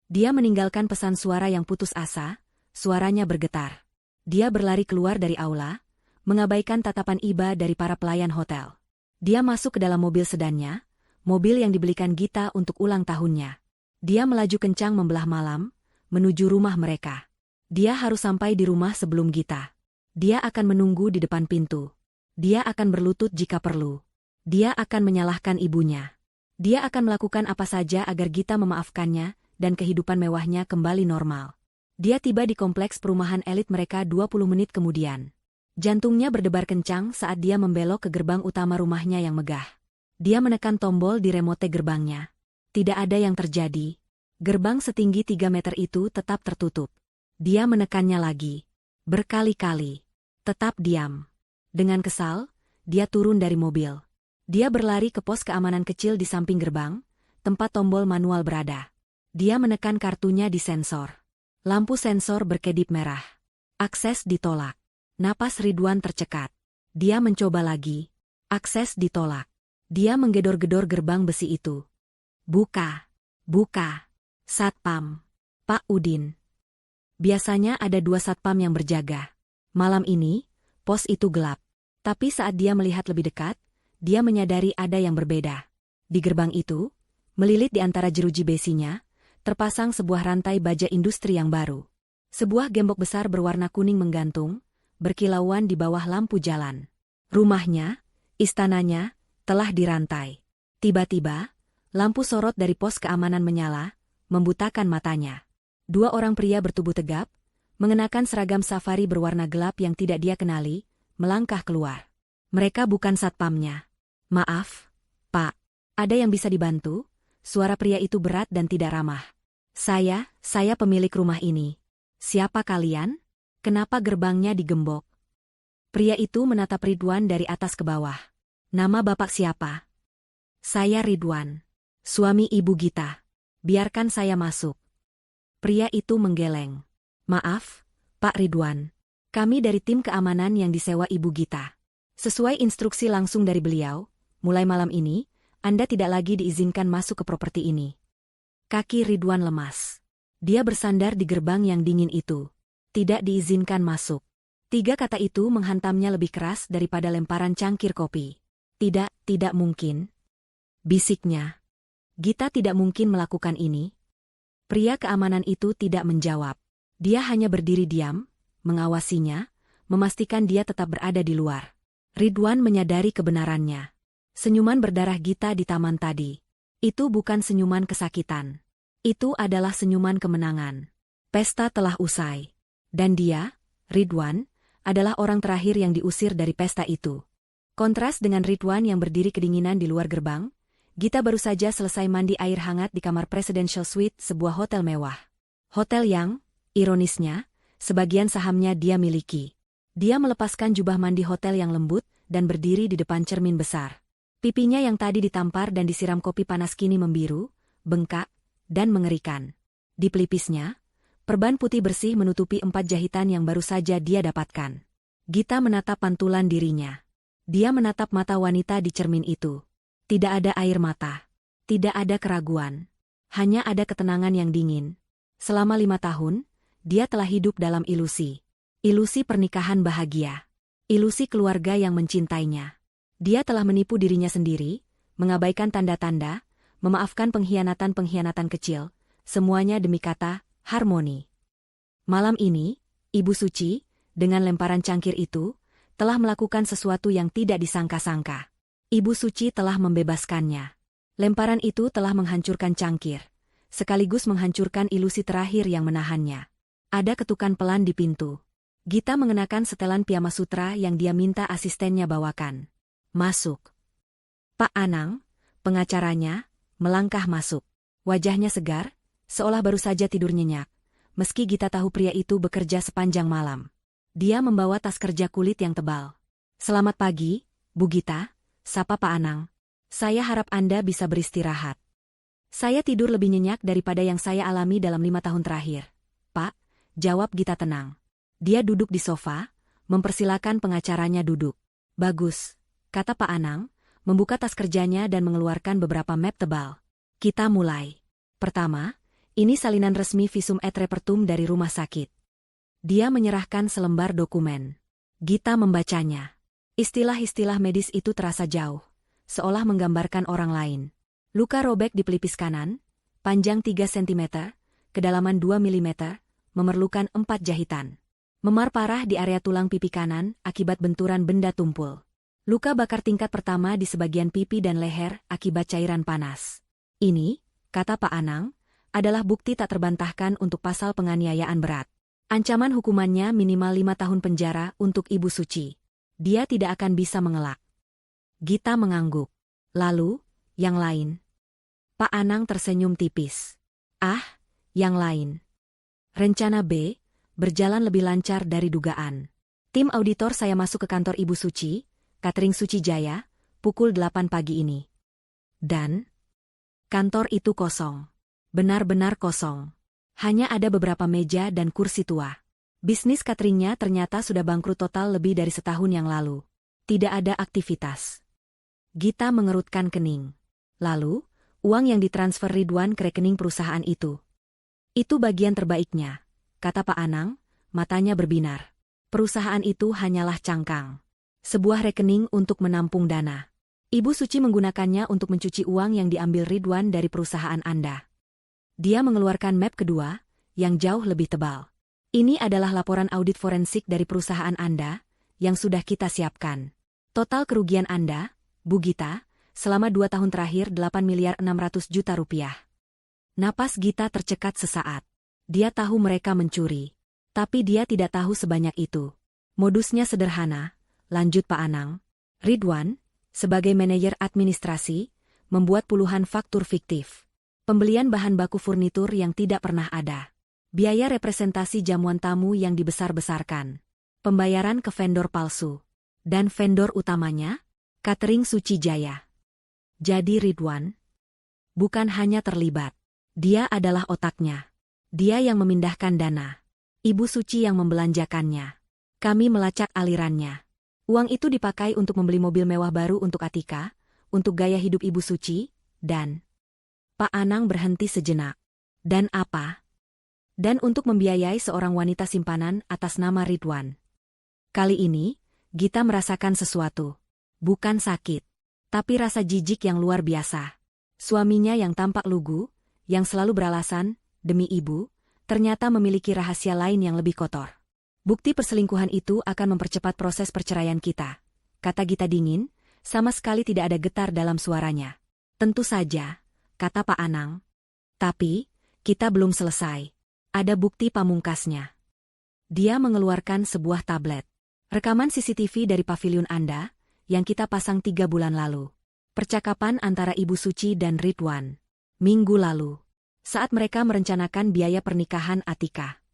Dia meninggalkan pesan suara yang putus asa, suaranya bergetar. Dia berlari keluar dari aula, mengabaikan tatapan iba dari para pelayan hotel. Dia masuk ke dalam mobil sedannya, mobil yang dibelikan Gita untuk ulang tahunnya. Dia melaju kencang membelah malam, menuju rumah mereka. Dia harus sampai di rumah sebelum Gita. Dia akan menunggu di depan pintu. Dia akan berlutut jika perlu. Dia akan menyalahkan ibunya. Dia akan melakukan apa saja agar Gita memaafkannya dan kehidupan mewahnya kembali normal. Dia tiba di kompleks perumahan elit mereka 20 menit kemudian. Jantungnya berdebar kencang saat dia membelok ke gerbang utama rumahnya yang megah. Dia menekan tombol di remote gerbangnya. Tidak ada yang terjadi. Gerbang setinggi 3 meter itu tetap tertutup. Dia menekannya lagi. Berkali-kali. Tetap diam. Dengan kesal, dia turun dari mobil. Dia berlari ke pos keamanan kecil di samping gerbang, tempat tombol manual berada. Dia menekan kartunya di sensor. Lampu sensor berkedip merah. Akses ditolak. Napas Ridwan tercekat. Dia mencoba lagi. Akses ditolak. Dia menggedor-gedor gerbang besi itu. Buka. Buka. Satpam. Pak Udin. Biasanya ada 2 satpam yang berjaga. Malam ini, pos itu gelap. Tapi saat dia melihat lebih dekat, dia menyadari ada yang berbeda. Di gerbang itu, melilit di antara jeruji besinya, terpasang sebuah rantai baja industri yang baru. Sebuah gembok besar berwarna kuning menggantung, berkilauan di bawah lampu jalan. Rumahnya, istananya, telah dirantai. Tiba-tiba, lampu sorot dari pos keamanan menyala, membutakan matanya. 2 orang pria bertubuh tegap, mengenakan seragam safari berwarna gelap yang tidak dia kenali, melangkah keluar. Mereka bukan satpamnya. Maaf, Pak. Ada yang bisa dibantu? Suara pria itu berat dan tidak ramah. Saya pemilik rumah ini. Siapa kalian? Kenapa gerbangnya digembok? Pria itu menatap Ridwan dari atas ke bawah. Nama bapak siapa? Saya Ridwan. Suami Ibu Gita. Biarkan saya masuk. Pria itu menggeleng. Maaf, Pak Ridwan. Kami dari tim keamanan yang disewa Ibu Gita. Sesuai instruksi langsung dari beliau, mulai malam ini, Anda tidak lagi diizinkan masuk ke properti ini. Kaki Ridwan lemas. Dia bersandar di gerbang yang dingin itu. Tidak diizinkan masuk. 3 kata itu menghantamnya lebih keras daripada lemparan cangkir kopi. Tidak mungkin. Bisiknya. Gita tidak mungkin melakukan ini. Pria keamanan itu tidak menjawab. Dia hanya berdiri diam, mengawasinya, memastikan dia tetap berada di luar. Ridwan menyadari kebenarannya. Senyuman berdarah Gita di taman tadi. Itu bukan senyuman kesakitan. Itu adalah senyuman kemenangan. Pesta telah usai. Dan dia, Ridwan, adalah orang terakhir yang diusir dari pesta itu. Kontras dengan Ridwan yang berdiri kedinginan di luar gerbang, Gita baru saja selesai mandi air hangat di kamar Presidential Suite sebuah hotel mewah. Hotel yang, ironisnya, sebagian sahamnya dia miliki. Dia melepaskan jubah mandi hotel yang lembut dan berdiri di depan cermin besar. Pipinya yang tadi ditampar dan disiram kopi panas kini membiru, bengkak, dan mengerikan. Di pelipisnya, perban putih bersih menutupi 4 jahitan yang baru saja dia dapatkan. Gita menatap pantulan dirinya. Dia menatap mata wanita di cermin itu. Tidak ada air mata. Tidak ada keraguan. Hanya ada ketenangan yang dingin. Selama 5 tahun, dia telah hidup dalam ilusi. Ilusi pernikahan bahagia. Ilusi keluarga yang mencintainya. Dia telah menipu dirinya sendiri, mengabaikan tanda-tanda, memaafkan pengkhianatan-pengkhianatan kecil, semuanya demi kata, harmoni. Malam ini, Ibu Suci, dengan lemparan cangkir itu, telah melakukan sesuatu yang tidak disangka-sangka. Ibu Suci telah membebaskannya. Lemparan itu telah menghancurkan cangkir, sekaligus menghancurkan ilusi terakhir yang menahannya. Ada ketukan pelan di pintu. Gita mengenakan setelan piyama sutra yang dia minta asistennya bawakan. Masuk. Pak Anang, pengacaranya, melangkah masuk. Wajahnya segar, seolah baru saja tidur nyenyak. Meski Gita tahu pria itu bekerja sepanjang malam. Dia membawa tas kerja kulit yang tebal. Selamat pagi, Bu Gita, sapa Pak Anang. Saya harap Anda bisa beristirahat. Saya tidur lebih nyenyak daripada yang saya alami dalam 5 tahun terakhir. Pak, jawab Gita tenang. Dia duduk di sofa, mempersilakan pengacaranya duduk. Bagus, kata Pak Anang, membuka tas kerjanya dan mengeluarkan beberapa map tebal. Kita mulai. Pertama, ini salinan resmi visum et repertum dari rumah sakit. Dia menyerahkan selembar dokumen. Gita membacanya. Istilah-istilah medis itu terasa jauh, seolah menggambarkan orang lain. Luka robek di pelipis kanan, panjang 3 cm, kedalaman 2 mm, memerlukan 4 jahitan. Memar parah di area tulang pipi kanan akibat benturan benda tumpul. Luka bakar tingkat pertama di sebagian pipi dan leher akibat cairan panas. Ini, kata Pak Anang, adalah bukti tak terbantahkan untuk pasal penganiayaan berat. Ancaman hukumannya minimal 5 tahun penjara untuk Ibu Suci. Dia tidak akan bisa mengelak. Gita mengangguk. Lalu, yang lain. Pak Anang tersenyum tipis. Ah, yang lain. Rencana B berjalan lebih lancar dari dugaan. Tim auditor saya masuk ke kantor Ibu Suci, Catering Suci Jaya, pukul 8 pagi ini. Dan kantor itu kosong. Benar-benar kosong. Hanya ada beberapa meja dan kursi tua. Bisnis cateringnya ternyata sudah bangkrut total lebih dari setahun yang lalu. Tidak ada aktivitas. Gita mengerutkan kening. Lalu, uang yang ditransfer Ridwan ke rekening perusahaan itu. Itu bagian terbaiknya, kata Pak Anang, matanya berbinar. Perusahaan itu hanyalah cangkang. Sebuah rekening untuk menampung dana. Ibu Suci menggunakannya untuk mencuci uang yang diambil Ridwan dari perusahaan Anda. Dia mengeluarkan map kedua, yang jauh lebih tebal. Ini adalah laporan audit forensik dari perusahaan Anda, yang sudah kita siapkan. Total kerugian Anda, Bu Gita, selama 2 tahun terakhir 8.600.000.000 rupiah. Napas Gita tercekat sesaat. Dia tahu mereka mencuri. Tapi dia tidak tahu sebanyak itu. Modusnya sederhana, lanjut Pak Anang. Ridwan, sebagai manajer administrasi, membuat puluhan faktur fiktif. Pembelian bahan baku furnitur yang tidak pernah ada. Biaya representasi jamuan tamu yang dibesar-besarkan. Pembayaran ke vendor palsu. Dan vendor utamanya, Catering Suci Jaya. Jadi Ridwan bukan hanya terlibat. Dia adalah otaknya. Dia yang memindahkan dana. Ibu Suci yang membelanjakannya. Kami melacak alirannya. Uang itu dipakai untuk membeli mobil mewah baru untuk Atika, untuk gaya hidup Ibu Suci, dan... Pak Anang berhenti sejenak. Dan apa? Dan untuk membiayai seorang wanita simpanan atas nama Ridwan. Kali ini, Gita merasakan sesuatu. Bukan sakit, tapi rasa jijik yang luar biasa. Suaminya yang tampak lugu, yang selalu beralasan, demi ibu, ternyata memiliki rahasia lain yang lebih kotor. Bukti perselingkuhan itu akan mempercepat proses perceraian kita, kata Gita dingin, sama sekali tidak ada getar dalam suaranya. Tentu saja, kata Pak Anang. Tapi, kita belum selesai. Ada bukti pamungkasnya. Dia mengeluarkan sebuah tablet. Rekaman CCTV dari pavilion Anda, yang kita pasang 3 bulan lalu. Percakapan antara Ibu Suci dan Ridwan. Minggu lalu. Saat mereka merencanakan biaya pernikahan Atika.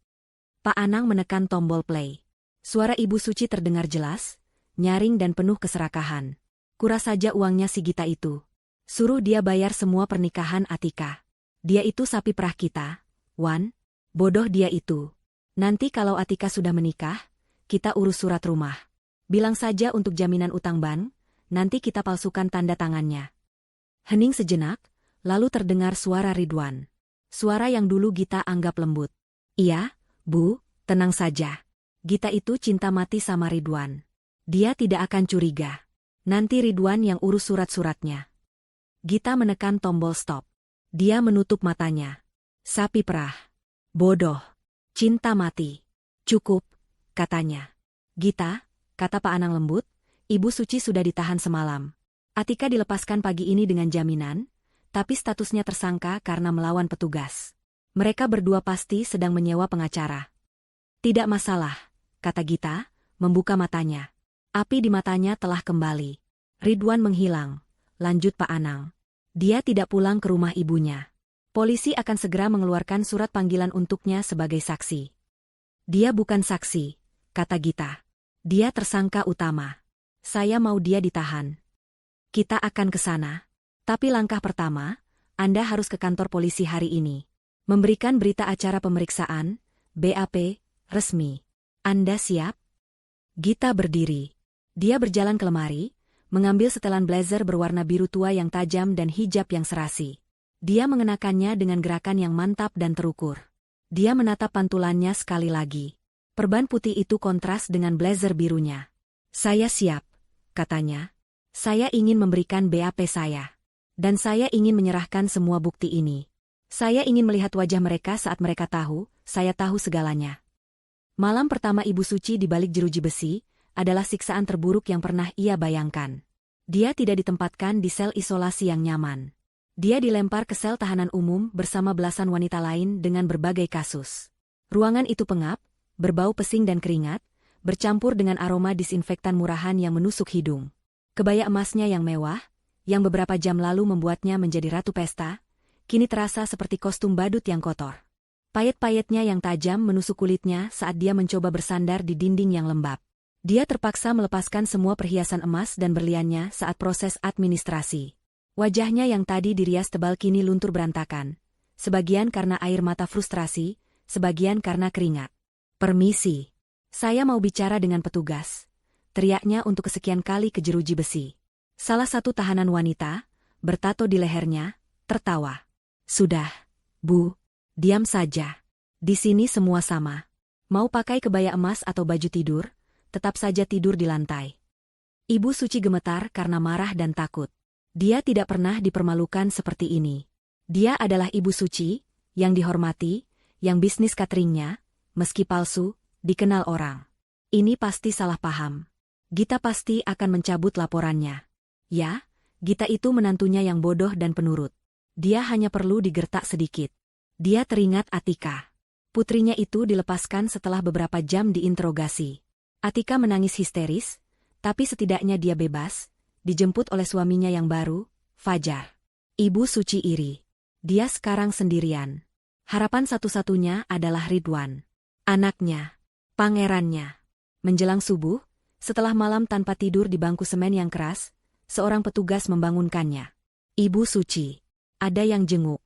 Pak Anang menekan tombol play. Suara Ibu Suci terdengar jelas, nyaring dan penuh keserakahan. Kuras saja uangnya si Gita itu. Suruh dia bayar semua pernikahan Atika. Dia itu sapi perah kita, Wan. Bodoh dia itu. Nanti kalau Atika sudah menikah, kita urus surat rumah. Bilang saja untuk jaminan utang bank, nanti kita palsukan tanda tangannya. Hening sejenak, lalu terdengar suara Ridwan. Suara yang dulu Gita anggap lembut. Iya, Bu, tenang saja. Gita itu cinta mati sama Ridwan. Dia tidak akan curiga. Nanti Ridwan yang urus surat-suratnya. Gita menekan tombol stop. Dia menutup matanya. Sapi perah. Bodoh. Cinta mati. Cukup, katanya. Gita, kata Pak Anang lembut, Ibu Suci sudah ditahan semalam. Atika dilepaskan pagi ini dengan jaminan, tapi statusnya tersangka karena melawan petugas. Mereka berdua pasti sedang menyewa pengacara. Tidak masalah, kata Gita, membuka matanya. Api di matanya telah kembali. Ridwan menghilang, lanjut Pak Anang. Dia tidak pulang ke rumah ibunya. Polisi akan segera mengeluarkan surat panggilan untuknya sebagai saksi. Dia bukan saksi, kata Gita. Dia tersangka utama. Saya mau dia ditahan. Kita akan ke sana. Tapi langkah pertama, Anda harus ke kantor polisi hari ini. Memberikan berita acara pemeriksaan, BAP, resmi. Anda siap? Gita berdiri. Dia berjalan ke lemari, mengambil setelan blazer berwarna biru tua yang tajam dan hijab yang serasi. Dia mengenakannya dengan gerakan yang mantap dan terukur. Dia menatap pantulannya sekali lagi. Perban putih itu kontras dengan blazer birunya. Saya siap, katanya. Saya ingin memberikan BAP saya. Dan saya ingin menyerahkan semua bukti ini. Saya ingin melihat wajah mereka saat mereka tahu, saya tahu segalanya. Malam pertama Ibu Suci di balik jeruji besi, adalah siksaan terburuk yang pernah ia bayangkan. Dia tidak ditempatkan di sel isolasi yang nyaman. Dia dilempar ke sel tahanan umum bersama belasan wanita lain dengan berbagai kasus. Ruangan itu pengap, berbau pesing dan keringat, bercampur dengan aroma disinfektan murahan yang menusuk hidung. Kebaya emasnya yang mewah, yang beberapa jam lalu membuatnya menjadi ratu pesta, kini terasa seperti kostum badut yang kotor. Payet-payetnya yang tajam menusuk kulitnya saat dia mencoba bersandar di dinding yang lembab. Dia terpaksa melepaskan semua perhiasan emas dan berliannya saat proses administrasi. Wajahnya yang tadi dirias tebal kini luntur berantakan. Sebagian karena air mata frustrasi, sebagian karena keringat. Permisi. Saya mau bicara dengan petugas. Teriaknya untuk kesekian kali ke jeruji besi. Salah satu tahanan wanita, bertato di lehernya, tertawa. Sudah, Bu, diam saja. Di sini semua sama. Mau pakai kebaya emas atau baju tidur, tetap saja tidur di lantai. Ibu Suci gemetar karena marah dan takut. Dia tidak pernah dipermalukan seperti ini. Dia adalah Ibu Suci, yang dihormati, yang bisnis cateringnya, meski palsu, dikenal orang. Ini pasti salah paham. Gita pasti akan mencabut laporannya. Ya, Gita itu menantunya yang bodoh dan penurut. Dia hanya perlu digertak sedikit. Dia teringat Atika. Putrinya itu dilepaskan setelah beberapa jam diinterogasi. Atika menangis histeris, tapi setidaknya dia bebas, dijemput oleh suaminya yang baru, Fajar. Ibu Suci iri. Dia sekarang sendirian. Harapan satu-satunya adalah Ridwan. Anaknya. Pangerannya. Menjelang subuh, setelah malam tanpa tidur di bangku semen yang keras, seorang petugas membangunkannya. Ibu Suci. Ada yang jenguk.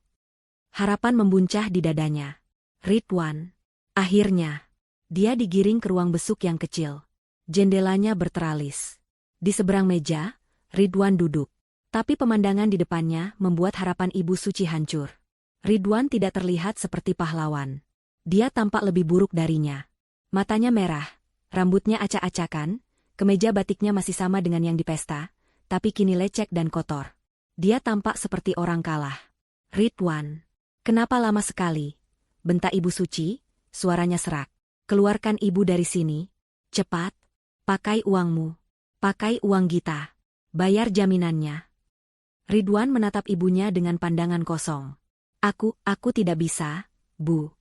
Harapan membuncah di dadanya. Ridwan. Akhirnya. Dia digiring ke ruang besuk yang kecil. Jendelanya berteralis. Di seberang meja, Ridwan duduk. Tapi pemandangan di depannya membuat harapan Ibu Suci hancur. Ridwan tidak terlihat seperti pahlawan. Dia tampak lebih buruk darinya. Matanya merah, rambutnya acak-acakan, kemeja batiknya masih sama dengan yang di pesta, tapi kini lecek dan kotor. Dia tampak seperti orang kalah. Ridwan. Kenapa lama sekali? Bentak Ibu Suci, suaranya serak. Keluarkan ibu dari sini. Cepat. Pakai uangmu. Pakai uang Gita. Bayar jaminannya. Ridwan menatap ibunya dengan pandangan kosong. Aku tidak bisa, Bu.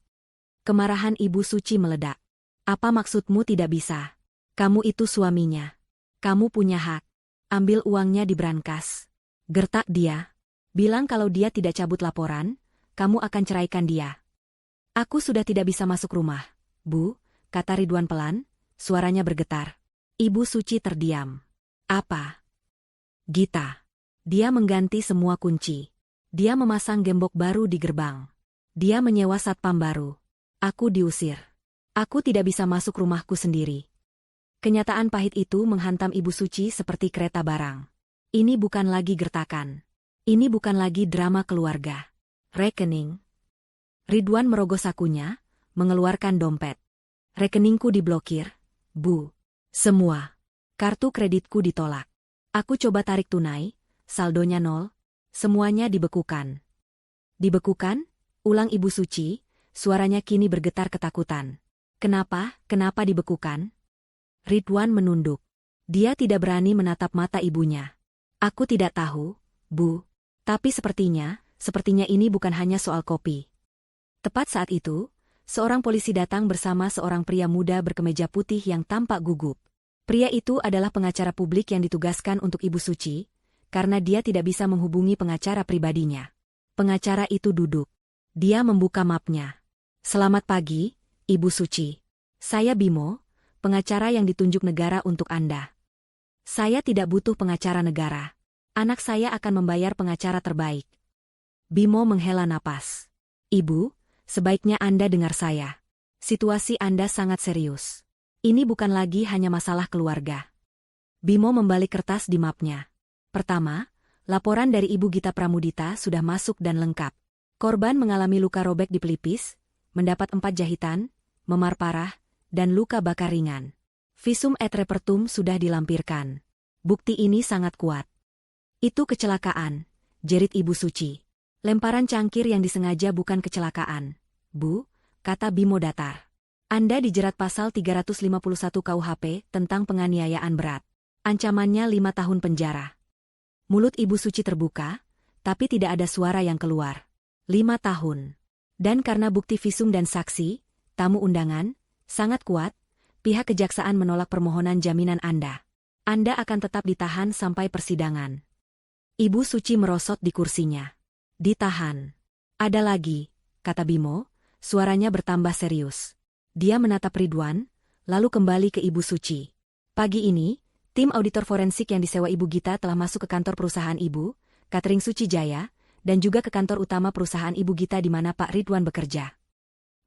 Kemarahan Ibu Suci meledak. Apa maksudmu tidak bisa? Kamu itu suaminya. Kamu punya hak. Ambil uangnya di brankas. Gertak dia. Bilang kalau dia tidak cabut laporan, kamu akan ceraikan dia. Aku sudah tidak bisa masuk rumah, Bu, kata Ridwan pelan, suaranya bergetar. Ibu Suci terdiam. Apa? Gita. Dia mengganti semua kunci. Dia memasang gembok baru di gerbang. Dia menyewa satpam baru. Aku diusir. Aku tidak bisa masuk rumahku sendiri. Kenyataan pahit itu menghantam Ibu Suci seperti kereta barang. Ini bukan lagi gertakan. Ini bukan lagi drama keluarga. Rekening. Ridwan merogoh sakunya, mengeluarkan dompet. Rekeningku diblokir, Bu. Semua. Kartu kreditku ditolak. Aku coba tarik tunai, saldonya 0, semuanya dibekukan. Dibekukan? Ulang Ibu Suci, suaranya kini bergetar ketakutan. Kenapa dibekukan? Ridwan menunduk. Dia tidak berani menatap mata ibunya. Aku tidak tahu, Bu. Tapi sepertinya ini bukan hanya soal kopi. Tepat saat itu, seorang polisi datang bersama seorang pria muda berkemeja putih yang tampak gugup. Pria itu adalah pengacara publik yang ditugaskan untuk Ibu Suci, karena dia tidak bisa menghubungi pengacara pribadinya. Pengacara itu duduk. Dia membuka mapnya. Selamat pagi, Ibu Suci. Saya Bimo, pengacara yang ditunjuk negara untuk Anda. Saya tidak butuh pengacara negara. Anak saya akan membayar pengacara terbaik. Bimo menghela napas. Ibu, sebaiknya Anda dengar saya. Situasi Anda sangat serius. Ini bukan lagi hanya masalah keluarga. Bimo membalik kertas di mapnya. Pertama, laporan dari Ibu Gita Pramudita sudah masuk dan lengkap. Korban mengalami luka robek di pelipis, mendapat 4 jahitan, memar parah, dan luka bakar ringan. Visum et repertum sudah dilampirkan. Bukti ini sangat kuat. Itu kecelakaan, jerit Ibu Suci. Lemparan cangkir yang disengaja bukan kecelakaan. Bu, kata Bimo datar. Anda dijerat pasal 351 KUHP tentang penganiayaan berat. Ancamannya 5 tahun penjara. Mulut Ibu Suci terbuka, tapi tidak ada suara yang keluar. 5 tahun. Dan karena bukti visum dan saksi, tamu undangan, sangat kuat, pihak kejaksaan menolak permohonan jaminan Anda. Anda akan tetap ditahan sampai persidangan. Ibu Suci merosot di kursinya. Ditahan. Ada lagi, kata Bimo, suaranya bertambah serius. Dia menatap Ridwan, lalu kembali ke Ibu Suci. Pagi ini, tim auditor forensik yang disewa Ibu Gita telah masuk ke kantor perusahaan Ibu, Catering Suci Jaya, dan juga ke kantor utama perusahaan Ibu Gita di mana Pak Ridwan bekerja.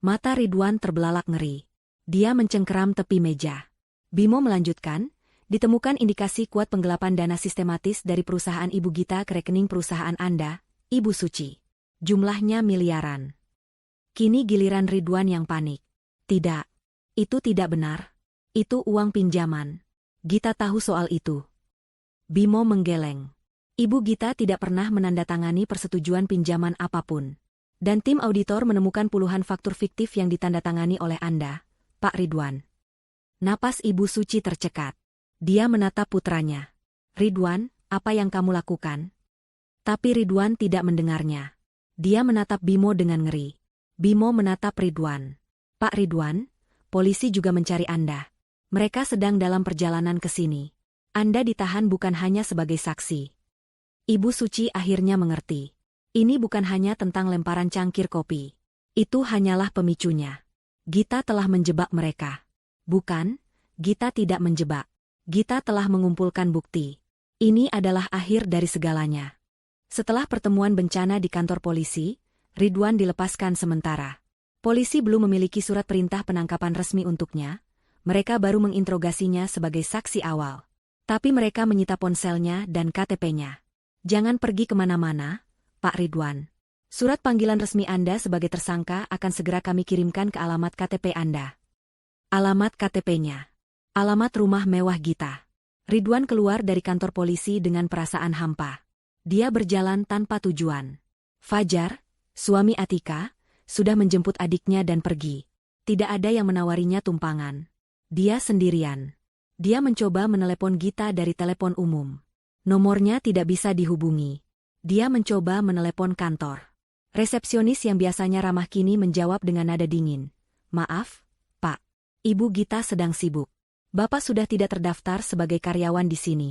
Mata Ridwan terbelalak ngeri. Dia mencengkeram tepi meja. Bimo melanjutkan, ditemukan indikasi kuat penggelapan dana sistematis dari perusahaan Ibu Gita ke rekening perusahaan Anda, Ibu Suci. Jumlahnya miliaran. Kini giliran Ridwan yang panik. Tidak. Itu tidak benar. Itu uang pinjaman. Gita tahu soal itu. Bimo menggeleng. Ibu Gita tidak pernah menandatangani persetujuan pinjaman apapun. Dan tim auditor menemukan puluhan faktur fiktif yang ditandatangani oleh Anda, Pak Ridwan. Napas Ibu Suci tercekat. Dia menatap putranya. Ridwan, apa yang kamu lakukan? Tapi Ridwan tidak mendengarnya. Dia menatap Bimo dengan ngeri. Bimo menatap Ridwan. Pak Ridwan, polisi juga mencari Anda. Mereka sedang dalam perjalanan ke sini. Anda ditahan bukan hanya sebagai saksi. Ibu Suci akhirnya mengerti. Ini bukan hanya tentang lemparan cangkir kopi. Itu hanyalah pemicunya. Gita telah menjebak mereka. Bukan, Gita tidak menjebak. Gita telah mengumpulkan bukti. Ini adalah akhir dari segalanya. Setelah pertemuan bencana di kantor polisi, Ridwan dilepaskan sementara. Polisi belum memiliki surat perintah penangkapan resmi untuknya, mereka baru menginterogasinya sebagai saksi awal. Tapi mereka menyita ponselnya dan KTP-nya. Jangan pergi kemana-mana, Pak Ridwan. Surat panggilan resmi Anda sebagai tersangka akan segera kami kirimkan ke alamat KTP Anda. Alamat KTP-nya. Alamat rumah mewah Gita. Ridwan keluar dari kantor polisi dengan perasaan hampa. Dia berjalan tanpa tujuan. Fajar, suami Atika, sudah menjemput adiknya dan pergi. Tidak ada yang menawarinya tumpangan. Dia sendirian. Dia mencoba menelepon Gita dari telepon umum. Nomornya tidak bisa dihubungi. Dia mencoba menelepon kantor. Resepsionis yang biasanya ramah kini menjawab dengan nada dingin. "Maaf, Pak. Ibu Gita sedang sibuk. Bapak sudah tidak terdaftar sebagai karyawan di sini."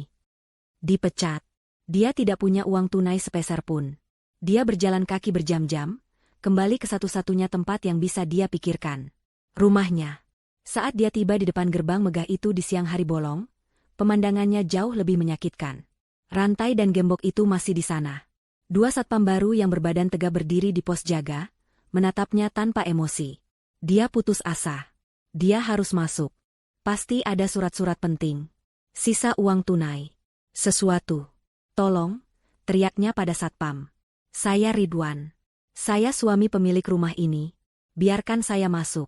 Dipecat. Dia tidak punya uang tunai sepeser pun. Dia berjalan kaki berjam-jam, kembali ke satu-satunya tempat yang bisa dia pikirkan. Rumahnya. Saat dia tiba di depan gerbang megah itu di siang hari bolong, pemandangannya jauh lebih menyakitkan. Rantai dan gembok itu masih di sana. Dua satpam baru yang berbadan tegap berdiri di pos jaga, menatapnya tanpa emosi. Dia putus asa. Dia harus masuk. Pasti ada surat-surat penting. Sisa uang tunai. Sesuatu. "Tolong," teriaknya pada satpam. "Saya Ridwan. Saya suami pemilik rumah ini. Biarkan saya masuk."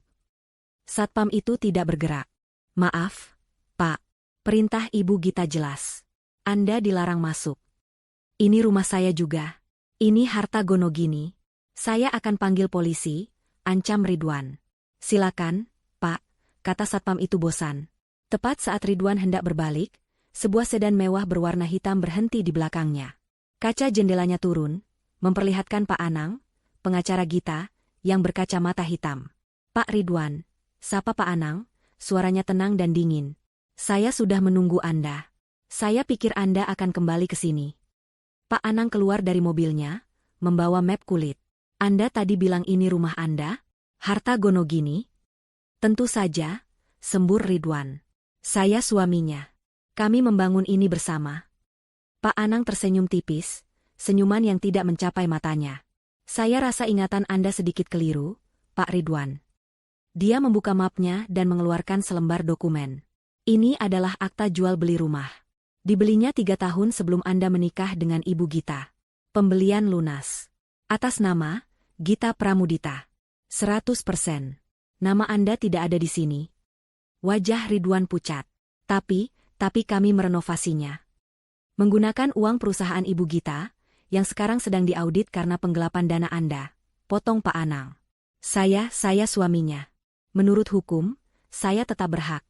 Satpam itu tidak bergerak. "Maaf, Pak. Perintah Ibu Gita jelas. Anda dilarang masuk." "Ini rumah saya juga. Ini harta Gonogini. Saya akan panggil polisi," ancam Ridwan. "Silakan, Pak," kata satpam itu bosan. Tepat saat Ridwan hendak berbalik, sebuah sedan mewah berwarna hitam berhenti di belakangnya. Kaca jendelanya turun, memperlihatkan Pak Anang, pengacara Gita, yang berkacamata hitam. "Pak Ridwan," sapa Pak Anang, suaranya tenang dan dingin. "Saya sudah menunggu Anda. Saya pikir Anda akan kembali ke sini." Pak Anang keluar dari mobilnya, membawa map kulit. "Anda tadi bilang ini rumah Anda? Harta Gonogini?" "Tentu saja," sembur Ridwan. "Saya suaminya. Kami membangun ini bersama." Pak Anang tersenyum tipis, senyuman yang tidak mencapai matanya. "Saya rasa ingatan Anda sedikit keliru, Pak Ridwan." Dia membuka mapnya dan mengeluarkan selembar dokumen. "Ini adalah akta jual beli rumah. Dibelinya 3 tahun sebelum Anda menikah dengan Ibu Gita. Pembelian lunas. Atas nama Gita Pramudita. 100%. Nama Anda tidak ada di sini." Wajah Ridwan pucat. Tapi kami merenovasinya. Menggunakan uang perusahaan Ibu Gita, yang sekarang sedang diaudit karena penggelapan dana Anda," potong Pak Anang. Saya suaminya. Menurut hukum, saya tetap berhak."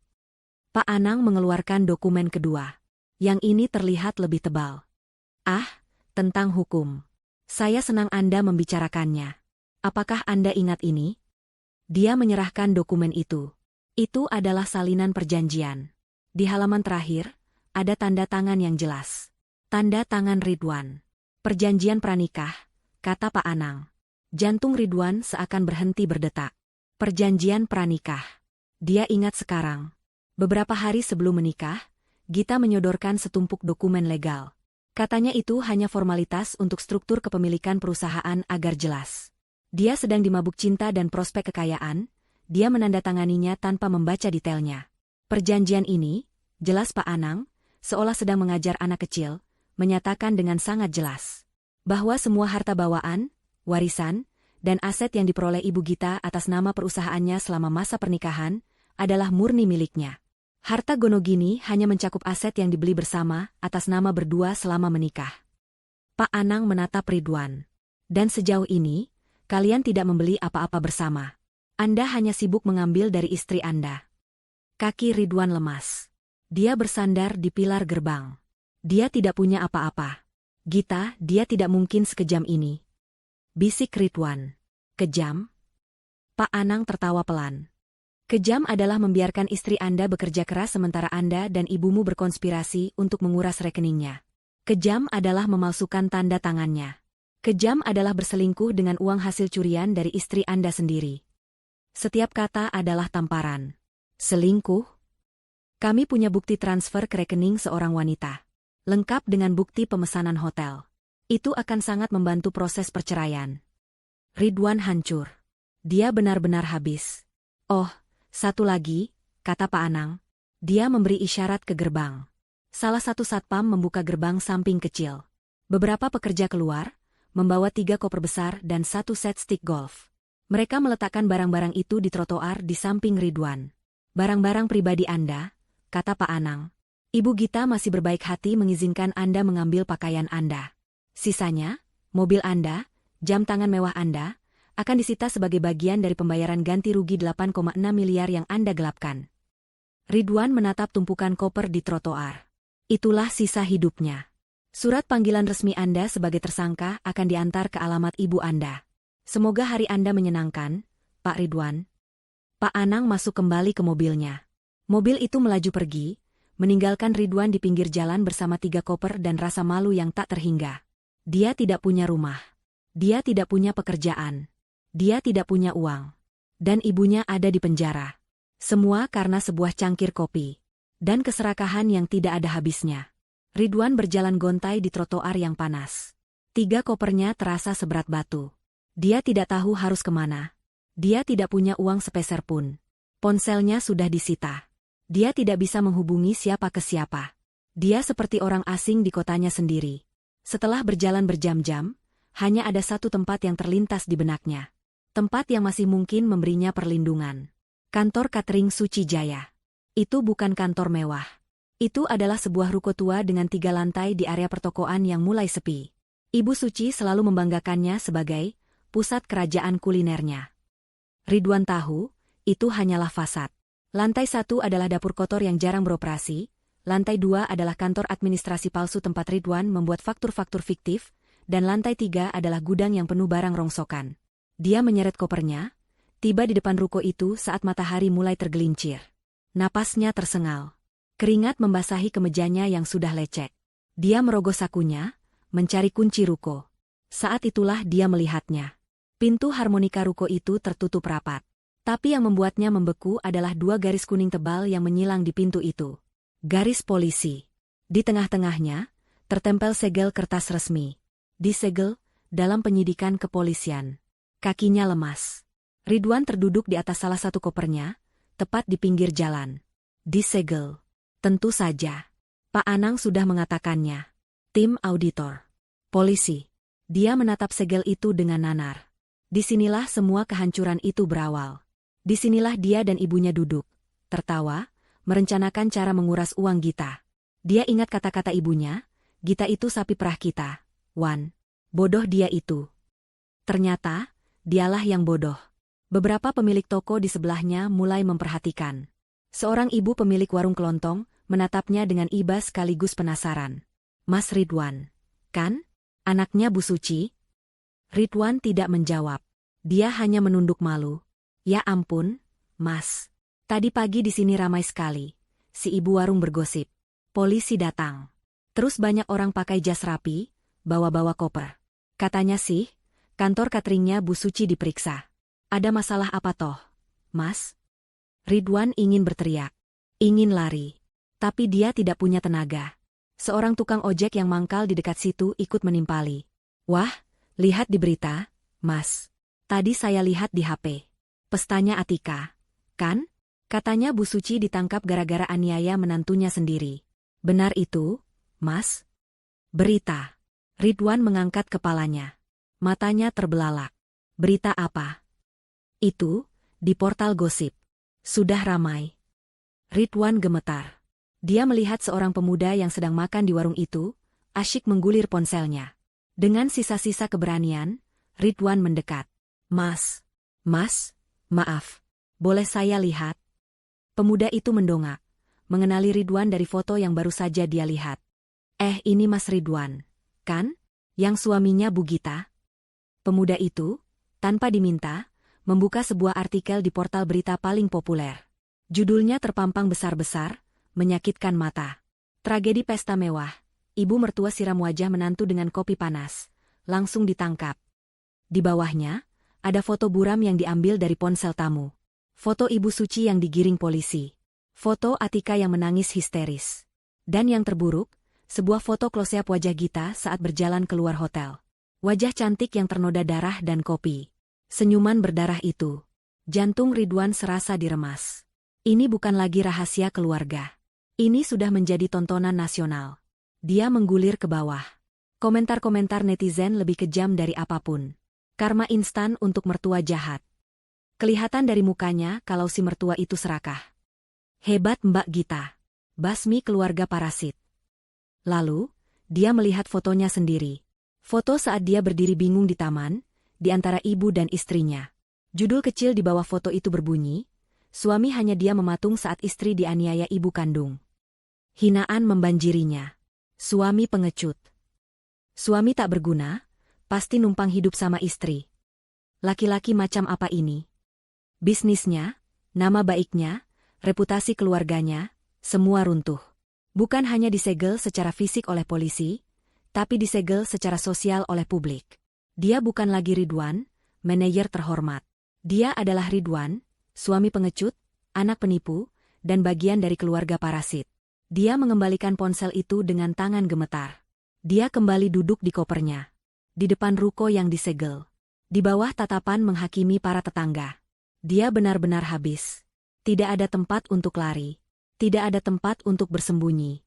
Pak Anang mengeluarkan dokumen kedua. Yang ini terlihat lebih tebal. "Ah, tentang hukum. Saya senang Anda membicarakannya. Apakah Anda ingat ini?" Dia menyerahkan dokumen itu. Itu adalah salinan perjanjian. Di halaman terakhir, ada tanda tangan yang jelas. Tanda tangan Ridwan. "Perjanjian pranikah," kata Pak Anang. Jantung Ridwan seakan berhenti berdetak. Perjanjian pranikah. Dia ingat sekarang. Beberapa hari sebelum menikah, Gita menyodorkan setumpuk dokumen legal. Katanya itu hanya formalitas untuk struktur kepemilikan perusahaan agar jelas. Dia sedang dimabuk cinta dan prospek kekayaan, dia menandatanganinya tanpa membaca detailnya. Perjanjian ini, jelas Pak Anang, seolah sedang mengajar anak kecil, menyatakan dengan sangat jelas bahwa semua harta bawaan, warisan, dan aset yang diperoleh Ibu Gita atas nama perusahaannya selama masa pernikahan adalah murni miliknya. Harta Gonogini hanya mencakup aset yang dibeli bersama atas nama berdua selama menikah. Pak Anang menatap Ridwan. "Dan sejauh ini, kalian tidak membeli apa-apa bersama. Anda hanya sibuk mengambil dari istri Anda." Kaki Ridwan lemas. Dia bersandar di pilar gerbang. Dia tidak punya apa-apa. "Gita, dia tidak mungkin sekejam ini," bisik Ridwan. "Kejam?" Pak Anang tertawa pelan. "Kejam adalah membiarkan istri Anda bekerja keras sementara Anda dan ibumu berkonspirasi untuk menguras rekeningnya. Kejam adalah memalsukan tanda tangannya. Kejam adalah berselingkuh dengan uang hasil curian dari istri Anda sendiri." Setiap kata adalah tamparan. "Selingkuh? Kami punya bukti transfer ke rekening seorang wanita. Lengkap dengan bukti pemesanan hotel. Itu akan sangat membantu proses perceraian." Ridwan hancur. Dia benar-benar habis. "Oh, satu lagi," kata Pak Anang. Dia memberi isyarat ke gerbang. Salah satu satpam membuka gerbang samping kecil. Beberapa pekerja keluar, membawa 3 koper besar dan 1 set stick golf. Mereka meletakkan barang-barang itu di trotoar di samping Ridwan. "Barang-barang pribadi Anda," kata Pak Anang. "Ibu Gita masih berbaik hati mengizinkan Anda mengambil pakaian Anda. Sisanya, mobil Anda, jam tangan mewah Anda, akan disita sebagai bagian dari pembayaran ganti rugi 8,6 miliar yang Anda gelapkan." Ridwan menatap tumpukan koper di trotoar. Itulah sisa hidupnya. Surat panggilan resmi Anda sebagai tersangka akan diantar ke alamat ibu Anda. Semoga hari Anda menyenangkan, Pak Ridwan. Pak Anang masuk kembali ke mobilnya. Mobil itu melaju pergi, meninggalkan Ridwan di pinggir jalan bersama 3 koper dan rasa malu yang tak terhingga. Dia tidak punya rumah. Dia tidak punya pekerjaan. Dia tidak punya uang. Dan ibunya ada di penjara. Semua karena sebuah cangkir kopi. Dan keserakahan yang tidak ada habisnya. Ridwan berjalan gontai di trotoar yang panas. 3 kopernya terasa seberat batu. Dia tidak tahu harus kemana. Dia tidak punya uang sepeser pun. Ponselnya sudah disita. Dia tidak bisa menghubungi siapa ke siapa. Dia seperti orang asing di kotanya sendiri. Setelah berjalan berjam-jam, hanya ada satu tempat yang terlintas di benaknya. Tempat yang masih mungkin memberinya perlindungan. Kantor catering Suci Jaya. Itu bukan kantor mewah. Itu adalah sebuah ruko tua dengan 3 lantai di area pertokoan yang mulai sepi. Ibu Suci selalu membanggakannya sebagai pusat kerajaan kulinernya. Ridwan tahu, itu hanyalah fasad. Lantai 1 adalah dapur kotor yang jarang beroperasi, lantai 2 adalah kantor administrasi palsu tempat Ridwan membuat faktur-faktur fiktif, dan lantai 3 adalah gudang yang penuh barang rongsokan. Dia menyeret kopernya, tiba di depan ruko itu saat matahari mulai tergelincir. Napasnya tersengal. Keringat membasahi kemejanya yang sudah lecek. Dia merogoh sakunya, mencari kunci ruko. Saat itulah dia melihatnya. Pintu harmonika ruko itu tertutup rapat. Tapi yang membuatnya membeku adalah 2 garis kuning tebal yang menyilang di pintu itu. Garis polisi. Di tengah-tengahnya, tertempel segel kertas resmi. Disegel, dalam penyidikan kepolisian. Kakinya lemas. Ridwan terduduk di atas salah satu kopernya, tepat di pinggir jalan. Disegel. Tentu saja. Pak Anang sudah mengatakannya. Tim auditor. Polisi. Dia menatap segel itu dengan nanar. Disinilah semua kehancuran itu berawal. Disinilah dia dan ibunya duduk, tertawa, merencanakan cara menguras uang Gita. Dia ingat kata-kata ibunya, Gita itu sapi perah kita. Wan. Bodoh dia itu. Ternyata, dialah yang bodoh. Beberapa pemilik toko di sebelahnya mulai memperhatikan. Seorang ibu pemilik warung kelontong menatapnya dengan iba sekaligus penasaran. Mas Ridwan, kan? Anaknya Bu Suci? Ridwan tidak menjawab. Dia hanya menunduk malu. Ya ampun, Mas. Tadi pagi di sini ramai sekali. Si ibu warung bergosip. Polisi datang. Terus banyak orang pakai jas rapi, bawa-bawa koper. Katanya sih, kantor cateringnya Bu Suci diperiksa. Ada masalah apa toh, Mas? Ridwan ingin berteriak. Ingin lari. Tapi dia tidak punya tenaga. Seorang tukang ojek yang mangkal di dekat situ ikut menimpali. Wah, lihat di berita, Mas. Tadi saya lihat di HP. Pestanya Atika. Kan? Katanya Bu Suci ditangkap gara-gara aniaya menantunya sendiri. Benar itu, Mas? Berita. Ridwan mengangkat kepalanya. Matanya terbelalak. Berita apa? Itu, di portal gosip. Sudah ramai. Ridwan gemetar. Dia melihat seorang pemuda yang sedang makan di warung itu, asyik menggulir ponselnya. Dengan sisa-sisa keberanian, Ridwan mendekat. Mas, maaf. Boleh saya lihat? Pemuda itu mendongak, mengenali Ridwan dari foto yang baru saja dia lihat. Ini Mas Ridwan, kan? Yang suaminya Bu Gita? Pemuda itu, tanpa diminta, membuka sebuah artikel di portal berita paling populer. Judulnya terpampang besar-besar, menyakitkan mata. Tragedi pesta mewah, ibu mertua siram wajah menantu dengan kopi panas, langsung ditangkap. Di bawahnya, ada foto buram yang diambil dari ponsel tamu. Foto Ibu Suci yang digiring polisi. Foto Atika yang menangis histeris. Dan yang terburuk, sebuah foto close-up wajah Gita saat berjalan keluar hotel. Wajah cantik yang ternoda darah dan kopi. Senyuman berdarah itu. Jantung Ridwan serasa diremas. Ini bukan lagi rahasia keluarga. Ini sudah menjadi tontonan nasional. Dia menggulir ke bawah. Komentar-komentar netizen lebih kejam dari apapun. Karma instan untuk mertua jahat. Kelihatan dari mukanya kalau si mertua itu serakah. Hebat Mbak Gita. Basmi keluarga parasit. Lalu, dia melihat fotonya sendiri. Foto saat dia berdiri bingung di taman, di antara ibu dan istrinya. Judul kecil di bawah foto itu berbunyi, suami hanya dia mematung saat istri dianiaya ibu kandung. Hinaan membanjirinya. Suami pengecut. Suami tak berguna, pasti numpang hidup sama istri. Laki-laki macam apa ini? Bisnisnya, nama baiknya, reputasi keluarganya, semua runtuh. Bukan hanya disegel secara fisik oleh polisi, tapi disegel secara sosial oleh publik. Dia bukan lagi Ridwan, manajer terhormat. Dia adalah Ridwan, suami pengecut, anak penipu, dan bagian dari keluarga parasit. Dia mengembalikan ponsel itu dengan tangan gemetar. Dia kembali duduk di kopernya. Di depan ruko yang disegel. Di bawah tatapan menghakimi para tetangga. Dia benar-benar habis. Tidak ada tempat untuk lari. Tidak ada tempat untuk bersembunyi.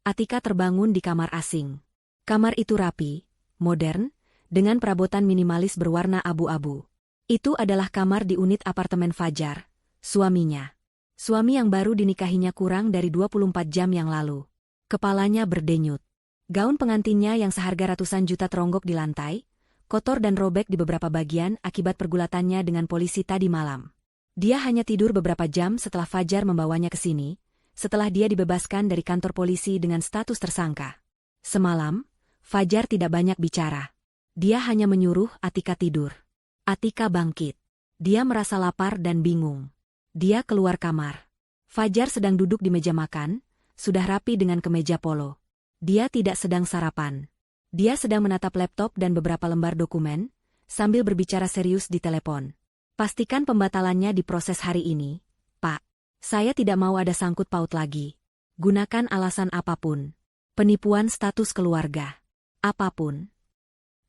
Atika terbangun di kamar asing. Kamar itu rapi, modern, dengan perabotan minimalis berwarna abu-abu. Itu adalah kamar di unit apartemen Fajar, suaminya. Suami yang baru dinikahinya kurang dari 24 jam yang lalu. Kepalanya berdenyut. Gaun pengantinnya yang seharga ratusan juta teronggok di lantai, kotor dan robek di beberapa bagian akibat pergulatannya dengan polisi tadi malam. Dia hanya tidur beberapa jam setelah Fajar membawanya ke sini, setelah dia dibebaskan dari kantor polisi dengan status tersangka. Semalam, Fajar tidak banyak bicara. Dia hanya menyuruh Atika tidur. Atika bangkit. Dia merasa lapar dan bingung. Dia keluar kamar. Fajar sedang duduk di meja makan, sudah rapi dengan kemeja polo. Dia tidak sedang sarapan. Dia sedang menatap laptop dan beberapa lembar dokumen, sambil berbicara serius di telepon. Pastikan pembatalannya diproses hari ini, Pak. Saya tidak mau ada sangkut paut lagi. Gunakan alasan apapun. Penipuan status keluarga. Apapun.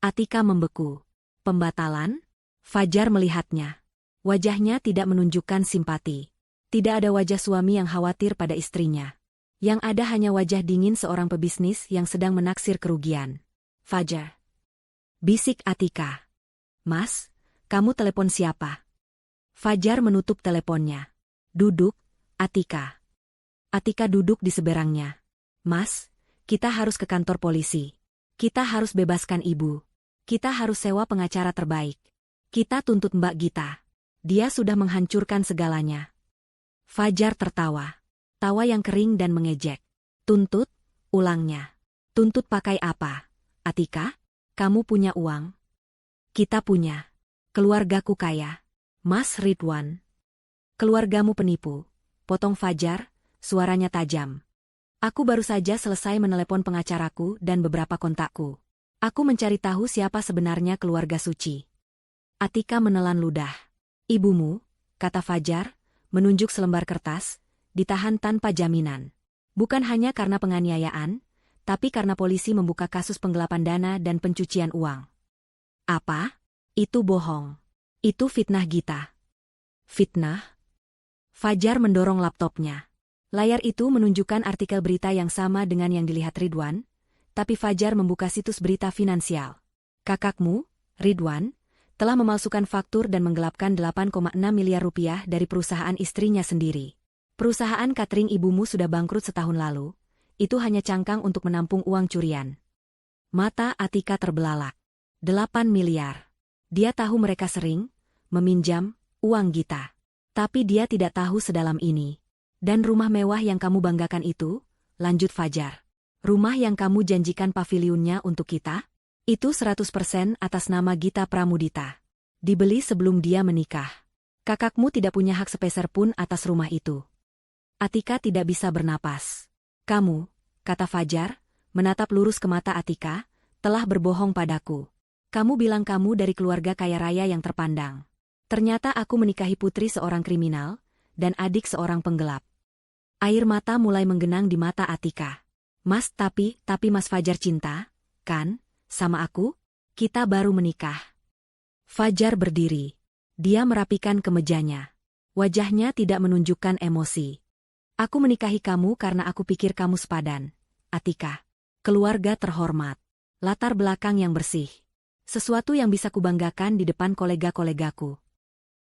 Atika membeku. Pembatalan? Fajar melihatnya. Wajahnya tidak menunjukkan simpati. Tidak ada wajah suami yang khawatir pada istrinya. Yang ada hanya wajah dingin seorang pebisnis yang sedang menaksir kerugian. Fajar. Bisik Atika. Mas, kamu telepon siapa? Fajar menutup teleponnya. Duduk, Atika. Atika duduk di seberangnya. Mas, kita harus ke kantor polisi. Kita harus bebaskan ibu. Kita harus sewa pengacara terbaik. Kita tuntut Mbak Gita. Dia sudah menghancurkan segalanya. Fajar tertawa. Tawa yang kering dan mengejek. Tuntut, ulangnya. Tuntut pakai apa? Atika, kamu punya uang? Kita punya. Keluargaku kaya. Mas Ridwan. Keluargamu penipu. Potong Fajar, suaranya tajam. Aku baru saja selesai menelepon pengacaraku dan beberapa kontakku. Aku mencari tahu siapa sebenarnya keluarga Suci. Atika menelan ludah. Ibumu, kata Fajar, menunjuk selembar kertas, ditahan tanpa jaminan. Bukan hanya karena penganiayaan, tapi karena polisi membuka kasus penggelapan dana dan pencucian uang. Apa? Itu bohong. Itu fitnah Gita. Fitnah? Fajar mendorong laptopnya. Layar itu menunjukkan artikel berita yang sama dengan yang dilihat Ridwan, tapi Fajar membuka situs berita finansial. Kakakmu, Ridwan, telah memalsukan faktur dan menggelapkan 8,6 miliar rupiah dari perusahaan istrinya sendiri. Perusahaan catering ibumu sudah bangkrut setahun lalu, itu hanya cangkang untuk menampung uang curian. Mata Atika terbelalak. 8 miliar. Dia tahu mereka sering meminjam uang Gita. Tapi dia tidak tahu sedalam ini. Dan rumah mewah yang kamu banggakan itu, lanjut Fajar. Rumah yang kamu janjikan pavilionnya untuk kita? Itu 100% atas nama Gita Pramudita. Dibeli sebelum dia menikah. Kakakmu tidak punya hak sepeser pun atas rumah itu. Atika tidak bisa bernapas. Kamu, kata Fajar, menatap lurus ke mata Atika, telah berbohong padaku. Kamu bilang kamu dari keluarga kaya raya yang terpandang. Ternyata aku menikahi putri seorang kriminal, dan adik seorang penggelap. Air mata mulai menggenang di mata Atika. Mas, tapi Mas Fajar cinta, kan? Sama aku? Kita baru menikah. Fajar berdiri. Dia merapikan kemejanya. Wajahnya tidak menunjukkan emosi. Aku menikahi kamu karena aku pikir kamu sepadan, Atika. Keluarga terhormat. Latar belakang yang bersih. Sesuatu yang bisa kubanggakan di depan kolega-kolegaku.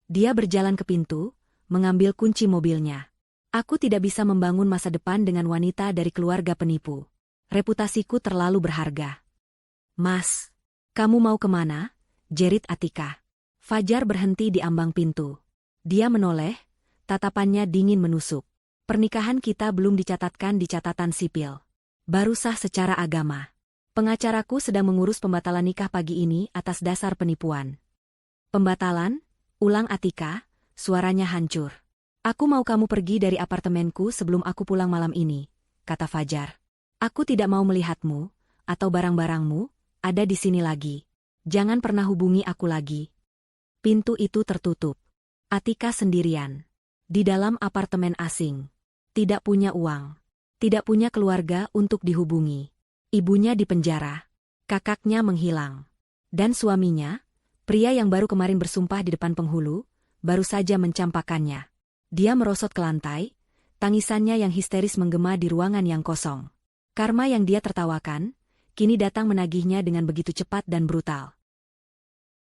Dia berjalan ke pintu, mengambil kunci mobilnya. Aku tidak bisa membangun masa depan dengan wanita dari keluarga penipu. Reputasiku terlalu berharga. Mas, kamu mau kemana? Jerit Atika. Fajar berhenti di ambang pintu. Dia menoleh, Tatapannya dingin menusuk. Pernikahan kita belum dicatatkan di catatan sipil. Baru sah secara agama. Pengacaraku sedang mengurus pembatalan nikah pagi ini atas dasar penipuan. Pembatalan? Ulang Atika, suaranya hancur. Aku mau kamu pergi dari apartemenku sebelum aku pulang malam ini, kata Fajar. Aku tidak mau melihatmu, atau barang-barangmu, ada di sini lagi. Jangan pernah hubungi aku lagi. Pintu itu tertutup. Atika sendirian. Di dalam apartemen asing. Tidak punya uang. Tidak punya keluarga untuk dihubungi. Ibunya dipenjara. Kakaknya menghilang. Dan suaminya, pria yang baru kemarin bersumpah di depan penghulu, baru saja mencampakkannya. Dia merosot ke lantai, tangisannya yang histeris menggema di ruangan yang kosong. Karma yang dia tertawakan, kini datang menagihnya dengan begitu cepat dan brutal.